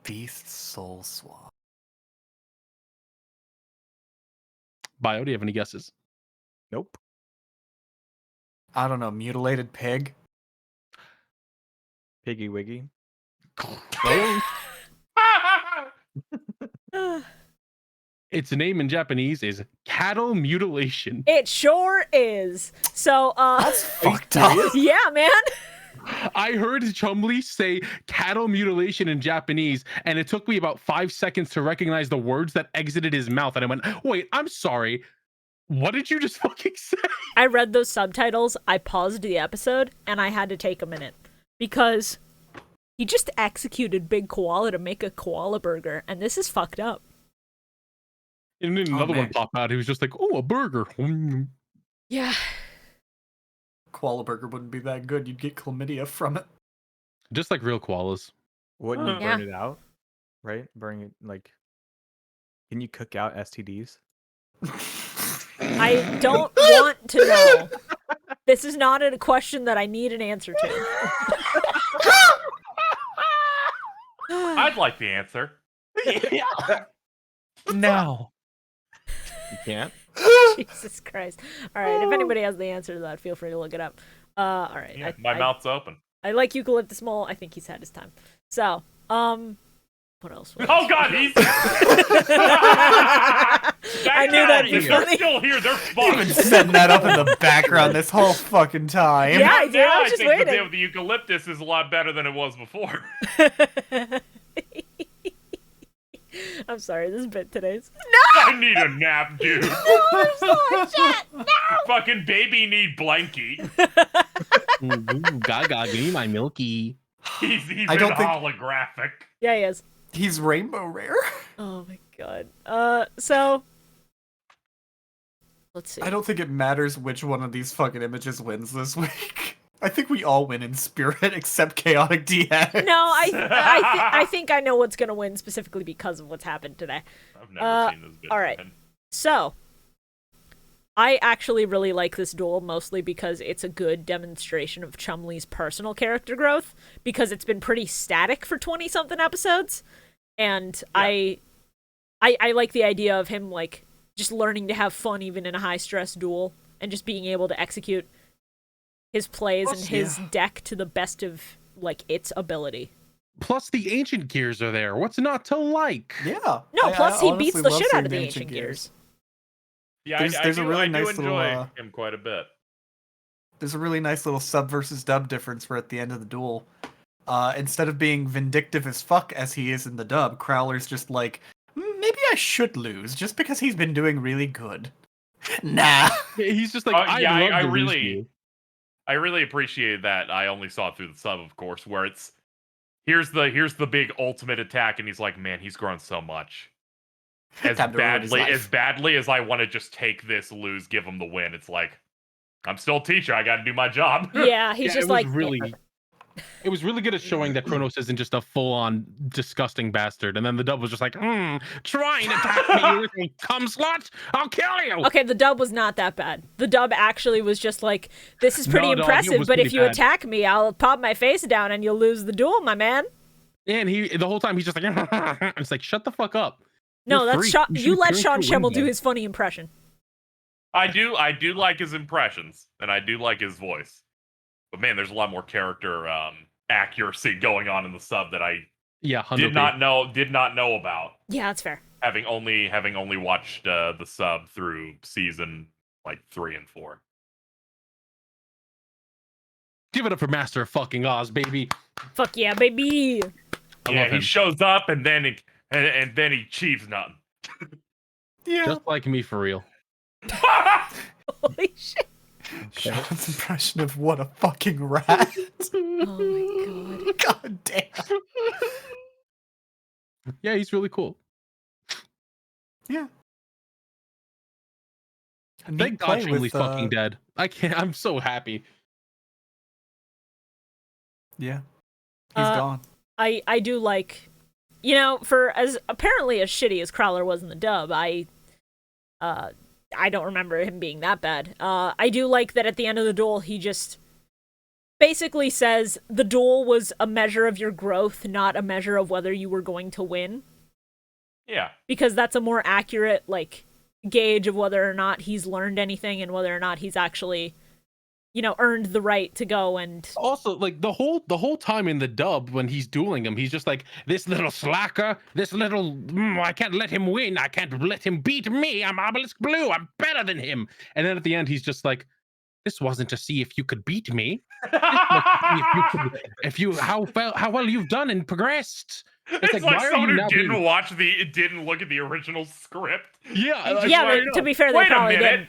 Beast Soul Swap. Bio, do you have any guesses? Nope. I don't know. Mutilated pig. Piggy Wiggy. Its name in Japanese is cattle mutilation. It sure is. So, That's fucked up. yeah, man. I heard Chumley say cattle mutilation in Japanese, and it took me about 5 seconds to recognize the words that exited his mouth. And I went, wait, I'm sorry. What did you just fucking say? I read those subtitles, I paused the episode, and I had to take a minute. Because he just executed Big Koala to make a koala burger, and this is fucked up. And then another one man. popped out. He was just like, oh, a burger. Yeah. Koala burger wouldn't be that good. You'd get chlamydia from it. Just like real koalas. Wouldn't you Yeah. burn it out? Right? Burn it like. Can you cook out STDs? I don't want to know. This is not a question that I need an answer to. I'd like the answer. No. You can't. Jesus Christ. All right, if anybody has the answer to that, feel free to look it up. All right. Yeah, my mouth's open. I like Eucalyptus Mole. I think he's had his time. So, what else? Oh god, he's. I knew that'd be If they're funny. still here, they're You've been fucked. setting that up in the background this whole fucking time. Yeah, I did. Now I was just think the waiting. deal with the eucalyptus is a lot better than it was before. I'm sorry, this bit today's. I need a nap, dude. No! Fucking baby need blankie. Ooh, Gaga, give me my milky. He's I don't think- holographic. Yeah, he is. He's rainbow rare. Oh my god. So let's see. I don't think it matters which one of these fucking images wins this week. I think we all win in spirit except Chaotic DX. No, I think I know what's gonna win specifically because of what's happened today. I've never seen this bit. all right. So, I actually really like this duel mostly because it's a good demonstration of Chumley's personal character growth because it's been pretty static for 20-something episodes, and Yeah. I like the idea of him like just learning to have fun even in a high-stress duel and just being able to execute his plays and his deck to the best of like its ability. Plus, the ancient gears are there. What's not to like? Yeah. No, plus he honestly beats the love shit out seeing of the ancient gears. Yeah, There's a really I do nice enjoy little, him quite a bit. There's a really nice little sub versus dub difference where at the end of the duel, instead of being vindictive as fuck as he is in the dub, Crowler's just like, maybe I should lose just because he's been doing really good. Nah. He's just like, I really appreciated that. I only saw it through the sub, of course, where it's here's the big ultimate attack, and he's like, man, he's grown so much. As badly as I want to just take this, lose, give him the win, it's like, I'm still a teacher. I got to do my job. Yeah, he's just like it was really good at showing that Chronos isn't just a full-on disgusting bastard. And then the dub was just like, try and attack me, you little cum slut! I'll kill you! Okay, the dub was not that bad. The dub actually was just like, this is pretty impressive, but if you attack me, I'll pop my face down and you'll lose the duel, my man. And the whole time he's just like, it's like, shut the fuck up. No, that's you let Sean Shemmel do his funny impression. I do like his impressions, and I do like his voice. But man, there's a lot more character accuracy going on in the sub that I did not know about. Yeah, that's fair. Having only watched the sub through season like 3 and 4. Give it up for Master of fucking Oz, baby. Fuck yeah, baby. He shows up and then he achieves nothing. Yeah, just like me for real. Holy shit. Sean's impression of what a fucking rat. Oh my god. God damn. Yeah, he's really cool. Yeah. Thank God Chumley's fucking dead. I'm so happy. Yeah. He's gone. I do like, for as apparently as shitty as Crowler was in the dub, I don't remember him being that bad. I do like that at the end of the duel, he just basically says the duel was a measure of your growth, not a measure of whether you were going to win. Yeah. Because that's a more accurate, gauge of whether or not he's learned anything and whether or not he's actually, earned the right to go and... Also, the whole time in the dub when he's dueling him, he's just like, this little slacker, this little... I can't let him win. I can't let him beat me. I'm Obelisk Blue. I'm better than him. And then at the end, he's just like, this wasn't to see if you could beat me. How well you've done and progressed. It's like someone who didn't look at the original script. Yeah, to be fair, they probably did.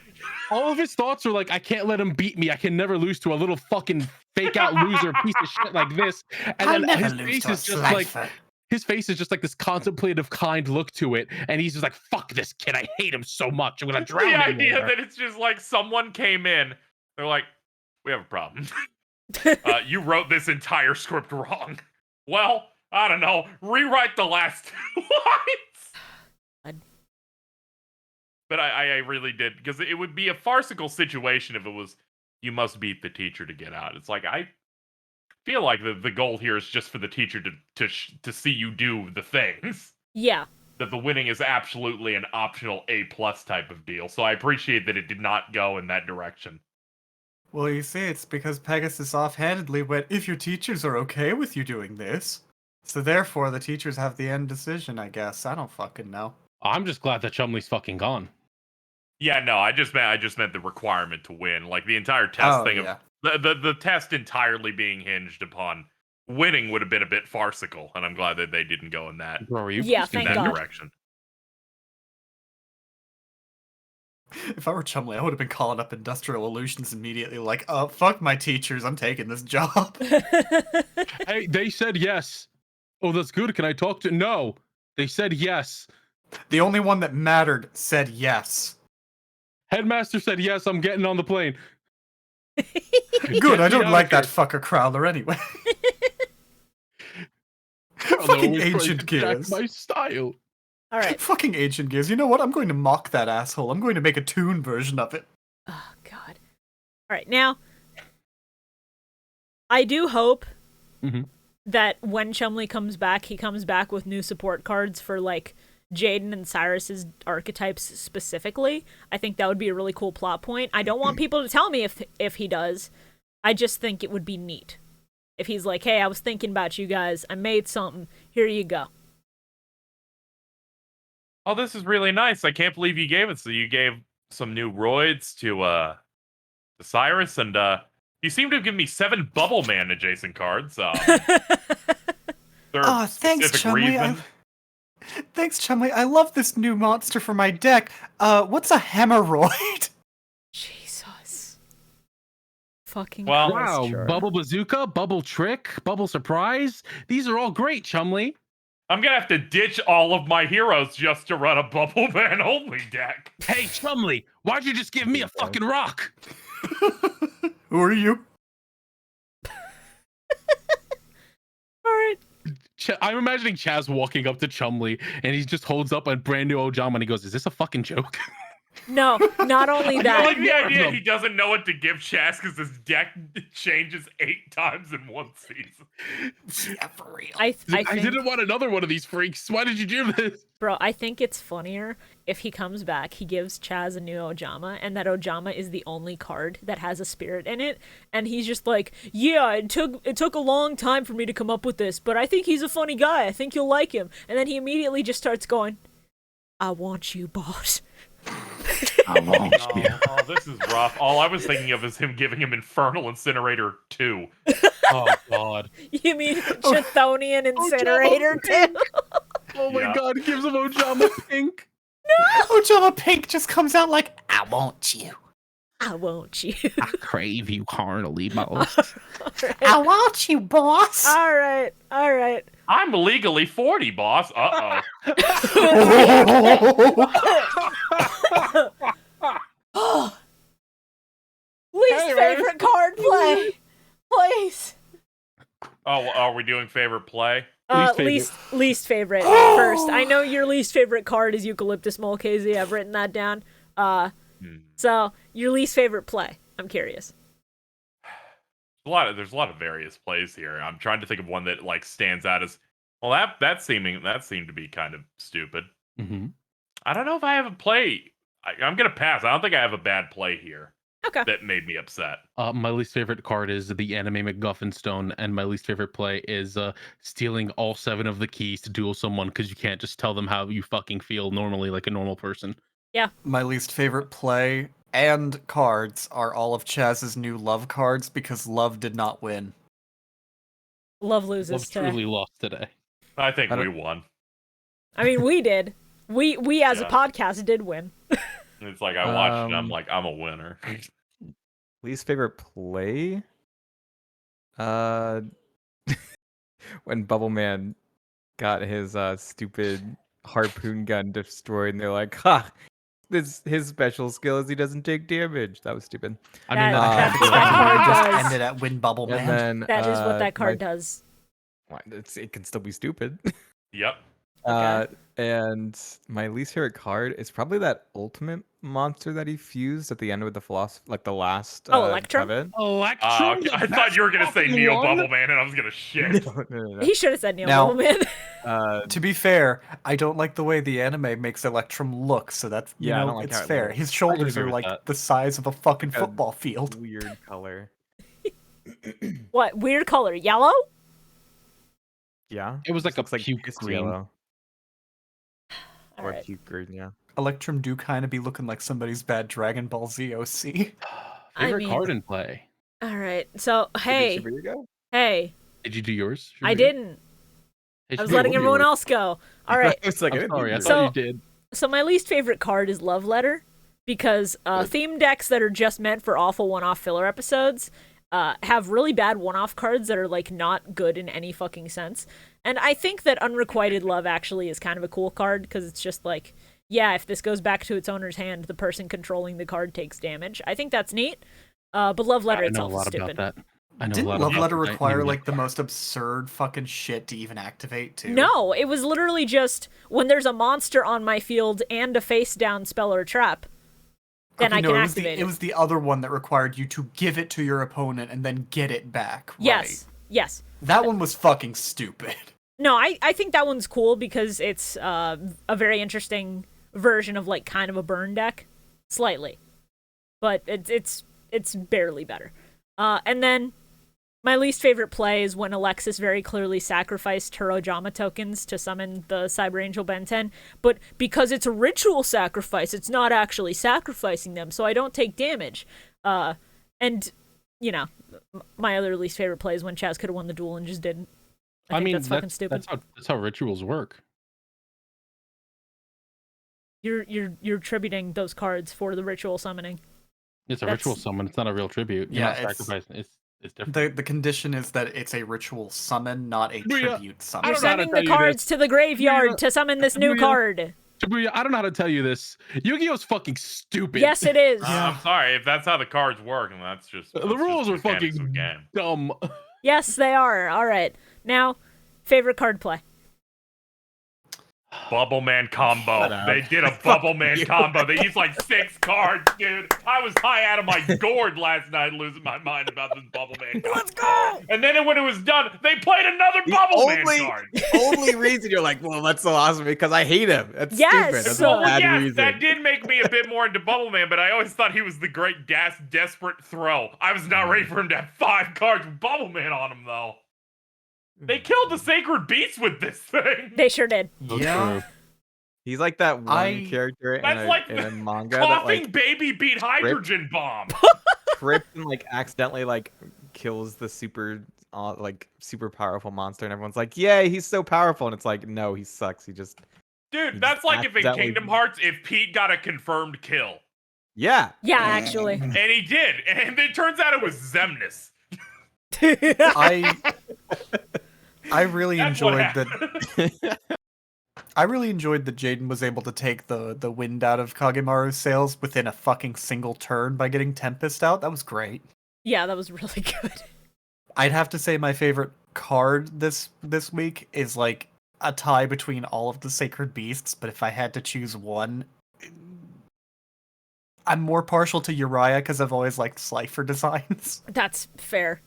All of his thoughts are like, I can't let him beat me. I can never lose to a little fucking fake out loser piece of shit like this. And then his face is just like this contemplative, kind look to it, and he's just like, "Fuck this kid! I hate him so much. I'm gonna drown him." The idea that it's just like someone came in, they're like, "We have a problem. You wrote this entire script wrong. Well, I don't know. Rewrite the last 2 lines." But I really did, because it would be a farcical situation if it was, you must beat the teacher to get out. It's like, I feel like the goal here is just for the teacher to see you do the things. Yeah. That the winning is absolutely an optional A+ type of deal. So I appreciate that it did not go in that direction. Well, you see, it's because Pegasus offhandedly went, if your teachers are okay with you doing this. So therefore, the teachers have the end decision, I guess. I don't fucking know. I'm just glad that Chumley's fucking gone. Yeah, no, I just meant the requirement to win. Like, the entire test thing of the test entirely being hinged upon winning would have been a bit farcical, and I'm glad that they didn't go in that, thank God. direction. If I were Chumley, I would have been calling up Industrial Illusions immediately, like, oh, fuck my teachers, I'm taking this job. Hey, they said yes. Oh, that's good. Can I talk to... No. They said yes. The only one that mattered said yes. Headmaster said yes, I'm getting on the plane. Good, I don't like that fucker Crowler anyway. Fucking Ancient Gears. My style. All right. Fucking Ancient Gears. You know what? I'm going to mock that asshole. I'm going to make a toon version of it. Oh, God. All right, now, I do hope that when Chumley comes back, he comes back with new support cards for, Jaden and Cyrus's archetypes specifically. I think that would be a really cool plot point. I don't want people to tell me if he does. I just think it would be neat. If he's like, hey, I was thinking about you guys. I made something. Here you go. Oh, this is really nice. I can't believe you gave it. So you gave some new roids to Cyrus, and you seem to have given me 7 Bubble Man adjacent cards. Oh, thanks, Chumley. Thanks, Chumley. I love this new monster for my deck. What's a hemorrhoid? Jesus. Fucking Well- Christ, Wow, Shorah. Bubble Bazooka, Bubble Trick, Bubble Surprise. These are all great, Chumley. I'm gonna have to ditch all of my heroes just to run a Bubble Man only deck. Hey, Chumley, why'd you just give me a fucking rock? Who are you? All right. I'm imagining Chaz walking up to Chumley and he just holds up a brand new Ojama and he goes, "Is this a fucking joke?" No, not only I that. like the idea them. he doesn't know what to give Chaz because his deck changes 8 times in one season. Yeah, for real. I think, didn't want another one of these freaks. Why did you do this? bro, I think it's funnier if he comes back, he gives Chaz a new Ojama, and that Ojama is the only card that has a spirit in it, and he's just like, yeah, it took a long time for me to come up with this, but I think he's a funny guy. I think you'll like him. And then he immediately just starts going, I want you, boss. I won't. Oh, this is rough. All I was thinking of is him giving him Infernal Incinerator 2. Oh god. You mean Chthonian Incinerator too? Oh my Yeah. god, it gives him Ojama pink. Ojama Pink just comes out like, I want you. I want you. I crave you carnally, boss. I want you, boss. All right. I'm legally 40, boss. Uh-oh. Least Hey, favorite card play, please. Oh, are we doing favorite play? Least favorite first. I know your least favorite card is Eucalyptus Mole, KZ. I've written that down. So your least favorite play. I'm curious. There's a lot of various plays here. I'm trying to think of one that like stands out as well. That seemed to be kind of stupid. Mm-hmm. I don't know if I have a play. I'm gonna pass. I don't think I have a bad play here Okay. that made me upset. My least favorite card is the anime MacGuffin Stone, and my least favorite play is stealing all 7 of the keys to duel someone because you can't just tell them how you fucking feel normally like a normal person. My least favorite play and cards are all of Chaz's new love cards because love did not win. Love loses Love today. truly lost today. I think I we don't- won. I mean, we did. We as a Yeah. podcast did win. It's like I watched it. I'm like, I'm a winner. Least favorite play? When Bubble Man got his stupid harpoon gun destroyed, and they're like, "Ha! His special skill is he doesn't take damage." That was stupid. I mean, That's That what that card just does. ended at Win Bubble Man. And then That is what that card my- does. Well, it can still be stupid. Yep. And my least favorite card is probably that ultimate monster that he fused at the end with the philosopher, like the last. Electrum? Coven. Electrum, Okay. the I thought you were gonna say best Neo fucking Bubble one? Man, and I was gonna shit. No. He should have said Neil Now- Bubbleman. To be fair, I don't like the way the anime makes Electrum look, so that's Yeah, I you don't know, like it's how it fair. looks. His shoulders agree are with like that. the size of a fucking Yeah. football field. Weird color. What weird color? Yellow? Yeah. It was like a Looks like puke pissed green. yellow. All Or right. puke green, yeah. Electrum do kind of be looking like somebody's bad Dragon Ball Z OC. I Favorite mean- card in play. All right. So hey, Did Shibuya go? hey, Did you do yours? I Shibuya? didn't. Hey, I was Shibuya, letting what did everyone yours? else go. All right. It's like, I I'm didn't sorry, I do So- thought you did. So my least favorite card is Love Letter because theme decks that are just meant for awful one-off filler episodes have really bad one-off cards that are like not good in any fucking sense. And I think that Unrequited Love actually is kind of a cool card because it's just like, yeah, if this goes back to its owner's hand, the person controlling the card takes damage. I think that's neat. But Love Letter I know a itself is lot stupid. about that. I know a Didn't lot Love about Letter that. require You like the know. most absurd fucking shit to even activate too? No, it was literally just when there's a monster on my field and a face down spell or trap, then Okay, I no, can it was activate it was the other one that required you to give it to your opponent and then get it back. Yes. Right. Yes. That one was fucking stupid. No, I think that one's cool because it's a very interesting version of like kind of a burn deck, slightly, but it's barely better. And then my least favorite play is when Alexis very clearly sacrificed her Ojama tokens to summon the Cyber Angel Ben 10, but because it's a ritual sacrifice, it's not actually sacrificing them, so I don't take damage. And you know, my other least favorite play is when Chaz could have won the duel and just didn't. I think that's fucking stupid. That's how rituals work. You're tributing those cards for the ritual summoning. It's a ritual summon. It's not a real tribute. You're Yeah, not sacrificing. It's different. The condition is that it's a ritual summon, not a tribute summon. You're don't know how to sending tell the you cards to the graveyard Shibuya- to summon this new Shibuya- card. Shibuya, I don't know how to tell you this. Yu-Gi-Oh's fucking stupid. Yes, it is. I'm sorry if that's how the cards work, and that's just The rules are mechanics of fucking the game. dumb. Yes, they are. All right. Now, favorite card play. Bubble Man combo. Shut up. They did a Bubble Man combo. They used like 6 cards, dude. I was high out of my gourd last night, losing my mind about this Bubble Man combo. Let's go! And then when it was done, they played another Bubble Man card. only reason you're like, well, that's so awesome because I hate him. That's Yes, stupid. That's so- a bad Yes, reason. that did make me a bit more into Bubble Man, but I always thought he was the great desperate throw. I was not ready for him to have 5 cards with Bubble Man on him, though. They killed the Sacred Beast with this thing. They sure did. Yeah. He's like that one I- character in That's like a the manga that Coughing like baby beat hydrogen bomb. trips and like accidentally like kills the super powerful monster, and everyone's like, "Yay, he's so powerful!" And it's like, no, he sucks. He just Dude, that's like if in accidentally- Kingdom Hearts, if Pete got a confirmed kill. yeah. Yeah, actually. And he did. And it turns out it was Zemnis. I really That's what enjoyed that. happened. I really enjoyed that Jaden was able to take the wind out of Kagemaru's sails within a fucking single turn by getting Tempest out. That was great. Yeah, that was really good. I'd have to say my favorite card this week is like a tie between all of the Sacred Beasts, but if I had to choose one, I'm more partial to Uriah because I've always liked Slifer designs. That's fair.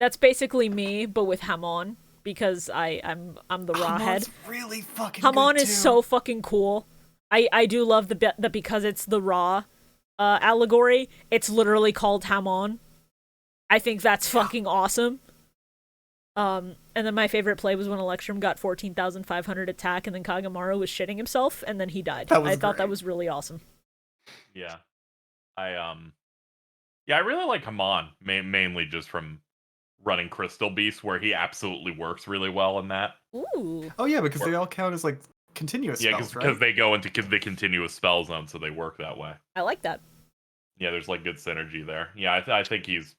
That's basically me, but with Hamon, because I'm the raw head. Hamon's really fucking Hamon good is too. so fucking cool. I do love that because it's the raw allegory, it's literally called Hamon. I think that's fucking awesome. And then my favorite play was when Electrum got 14,500 attack, and then Kagemaru was shitting himself, and then he died. That was I thought that great. was really awesome. Yeah. I really like Hamon, mainly just from running Crystal Beast, where he absolutely works really well in that. Ooh. Oh yeah, because they all count as like continuous Yeah, spells, because right? they go into the continuous spell zone, so they work that way. I like that. Yeah, there's like good synergy there. Yeah, I think he's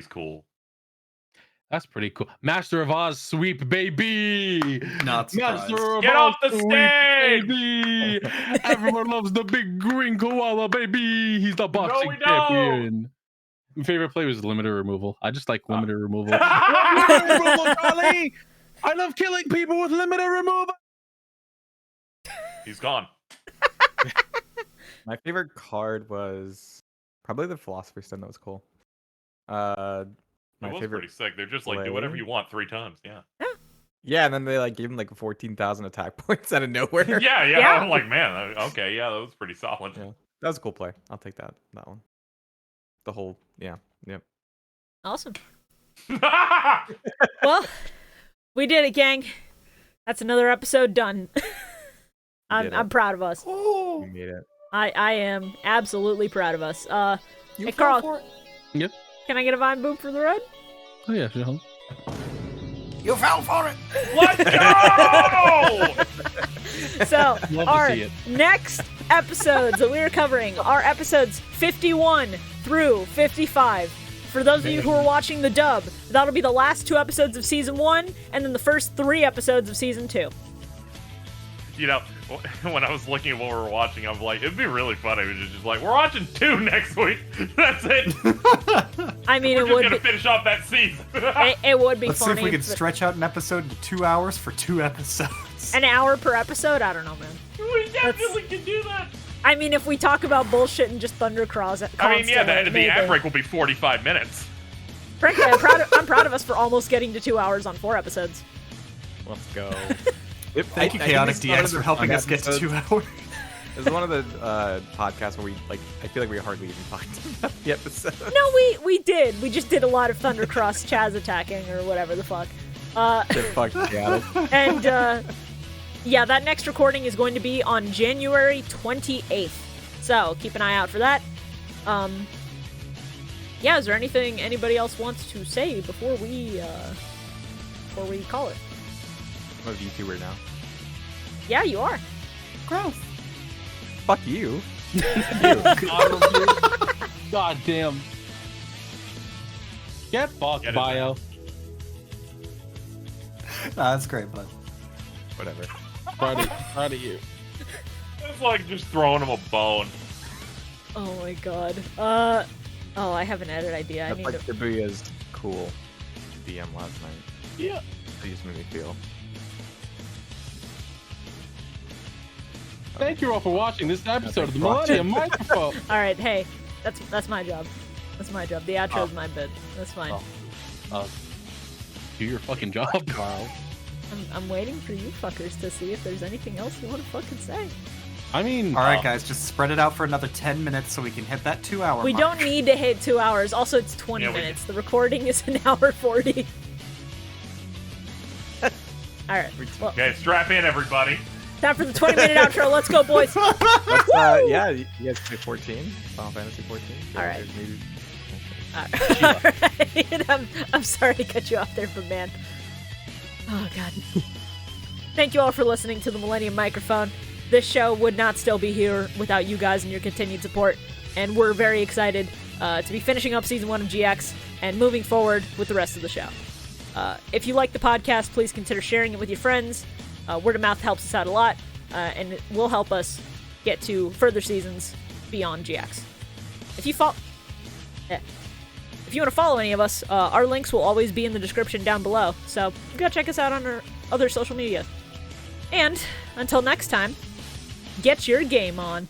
cool. That's pretty cool. Master of Oz sweep, baby. Not surprised. Master of Get Oz off the sweep, stage! baby. Everyone loves the big green koala, baby. He's the boxing we don't. champion. My favorite play was limiter removal. I just like limiter removal. Limiter That's removal, Charlie. I love killing people with limiter removal. He's gone. My favorite card was probably the Philosopher Stone. That was cool. My It was favorite. pretty sick. They're just like, do whatever play? you want 3 times. Yeah. Yeah, and then they like gave him like 14,000 attack points out of nowhere. Yeah. Yeah. I'm like, man, okay, yeah, that was pretty solid. Yeah. That was a cool play. I'll take that one. The whole, yeah, yep. Awesome. Well, we did it, gang. That's another episode done. did I'm it. proud of us. Oh, We made it. I am absolutely proud of us. you Hey, fell Carl. for it. Yep. Can I get a Vine Boom for the road? Oh yeah, sure. You fell for it. Let's go! So, Love to our see it. next episodes that we are covering are episodes 51 through 55. For those of you who are watching the dub, that'll be the last 2 episodes of season 1, and then the first 3 episodes of season 2. You know, when I was looking at what we were watching, I was like, it'd be really funny. It was just like, we're watching 2 next week. That's it. I mean, We're it just would gonna be, finish off that season. it would be Let's see funny. if we can but stretch out an episode into 2 hours for 2 episodes. an hour per episode? I don't know, man. We definitely can do that. I mean, if we talk about bullshit and just thundercross. I mean, yeah, the maybe. ad break will be 45 minutes. Frankly, I'm proud of us for almost getting to 2 hours on 4 episodes. Let's go. Thank you, Chaotic DX, for helping us get to 2 hours. This is one of the podcasts where we like. I feel like we hardly even talked about the episode. No, we did. We just did a lot of thundercross Chaz attacking or whatever the fuck. Get fucked, Chaotic. And yeah, that next recording is going to be on January 28th. So keep an eye out for that. Yeah, is there anything anybody else wants to say before we call it? I'm a VTuber now. Yeah, you are. Gross. fuck you. God damn. Get fucked, Get it, Bio. Nah, that's great, bud. Whatever. Proud of you. It's like just throwing him a bone. Oh my god. Oh, I have an edit idea. I That's need like to. Shibuya's cool DM last night. Yeah. It just made me feel. Thank you all for watching this episode of the Thanks for Millennium Microphone. All right, hey, that's my job. That's my job. The outro's my bit. That's fine. Do your fucking job, Carl. I'm waiting for you fuckers to see if there's anything else you want to fucking say. I mean, All right, guys, just spread it out for another 10 minutes so we can hit that 2-hour We mark. don't need to hit 2 hours. Also, it's 20 Yeah, we minutes. The recording is an hour 40. All right. Well, Okay, strap in, everybody. time for the 20-minute outro. Let's go, boys. Let's, yeah, you guys play 14? Final Fantasy 14? All right. There's maybe- Alright. I'm sorry to cut you off there, but man. Oh, God. Thank you all for listening to the Millennium Microphone. This show would not still be here without you guys and your continued support, and we're very excited to be finishing up Season 1 of GX and moving forward with the rest of the show. If you like the podcast, please consider sharing it with your friends. Word of mouth helps us out a lot, and it will help us get to further seasons beyond GX. If you want to follow any of us, our links will always be in the description down below, so go check us out on our other social media. And until next time, get your game on.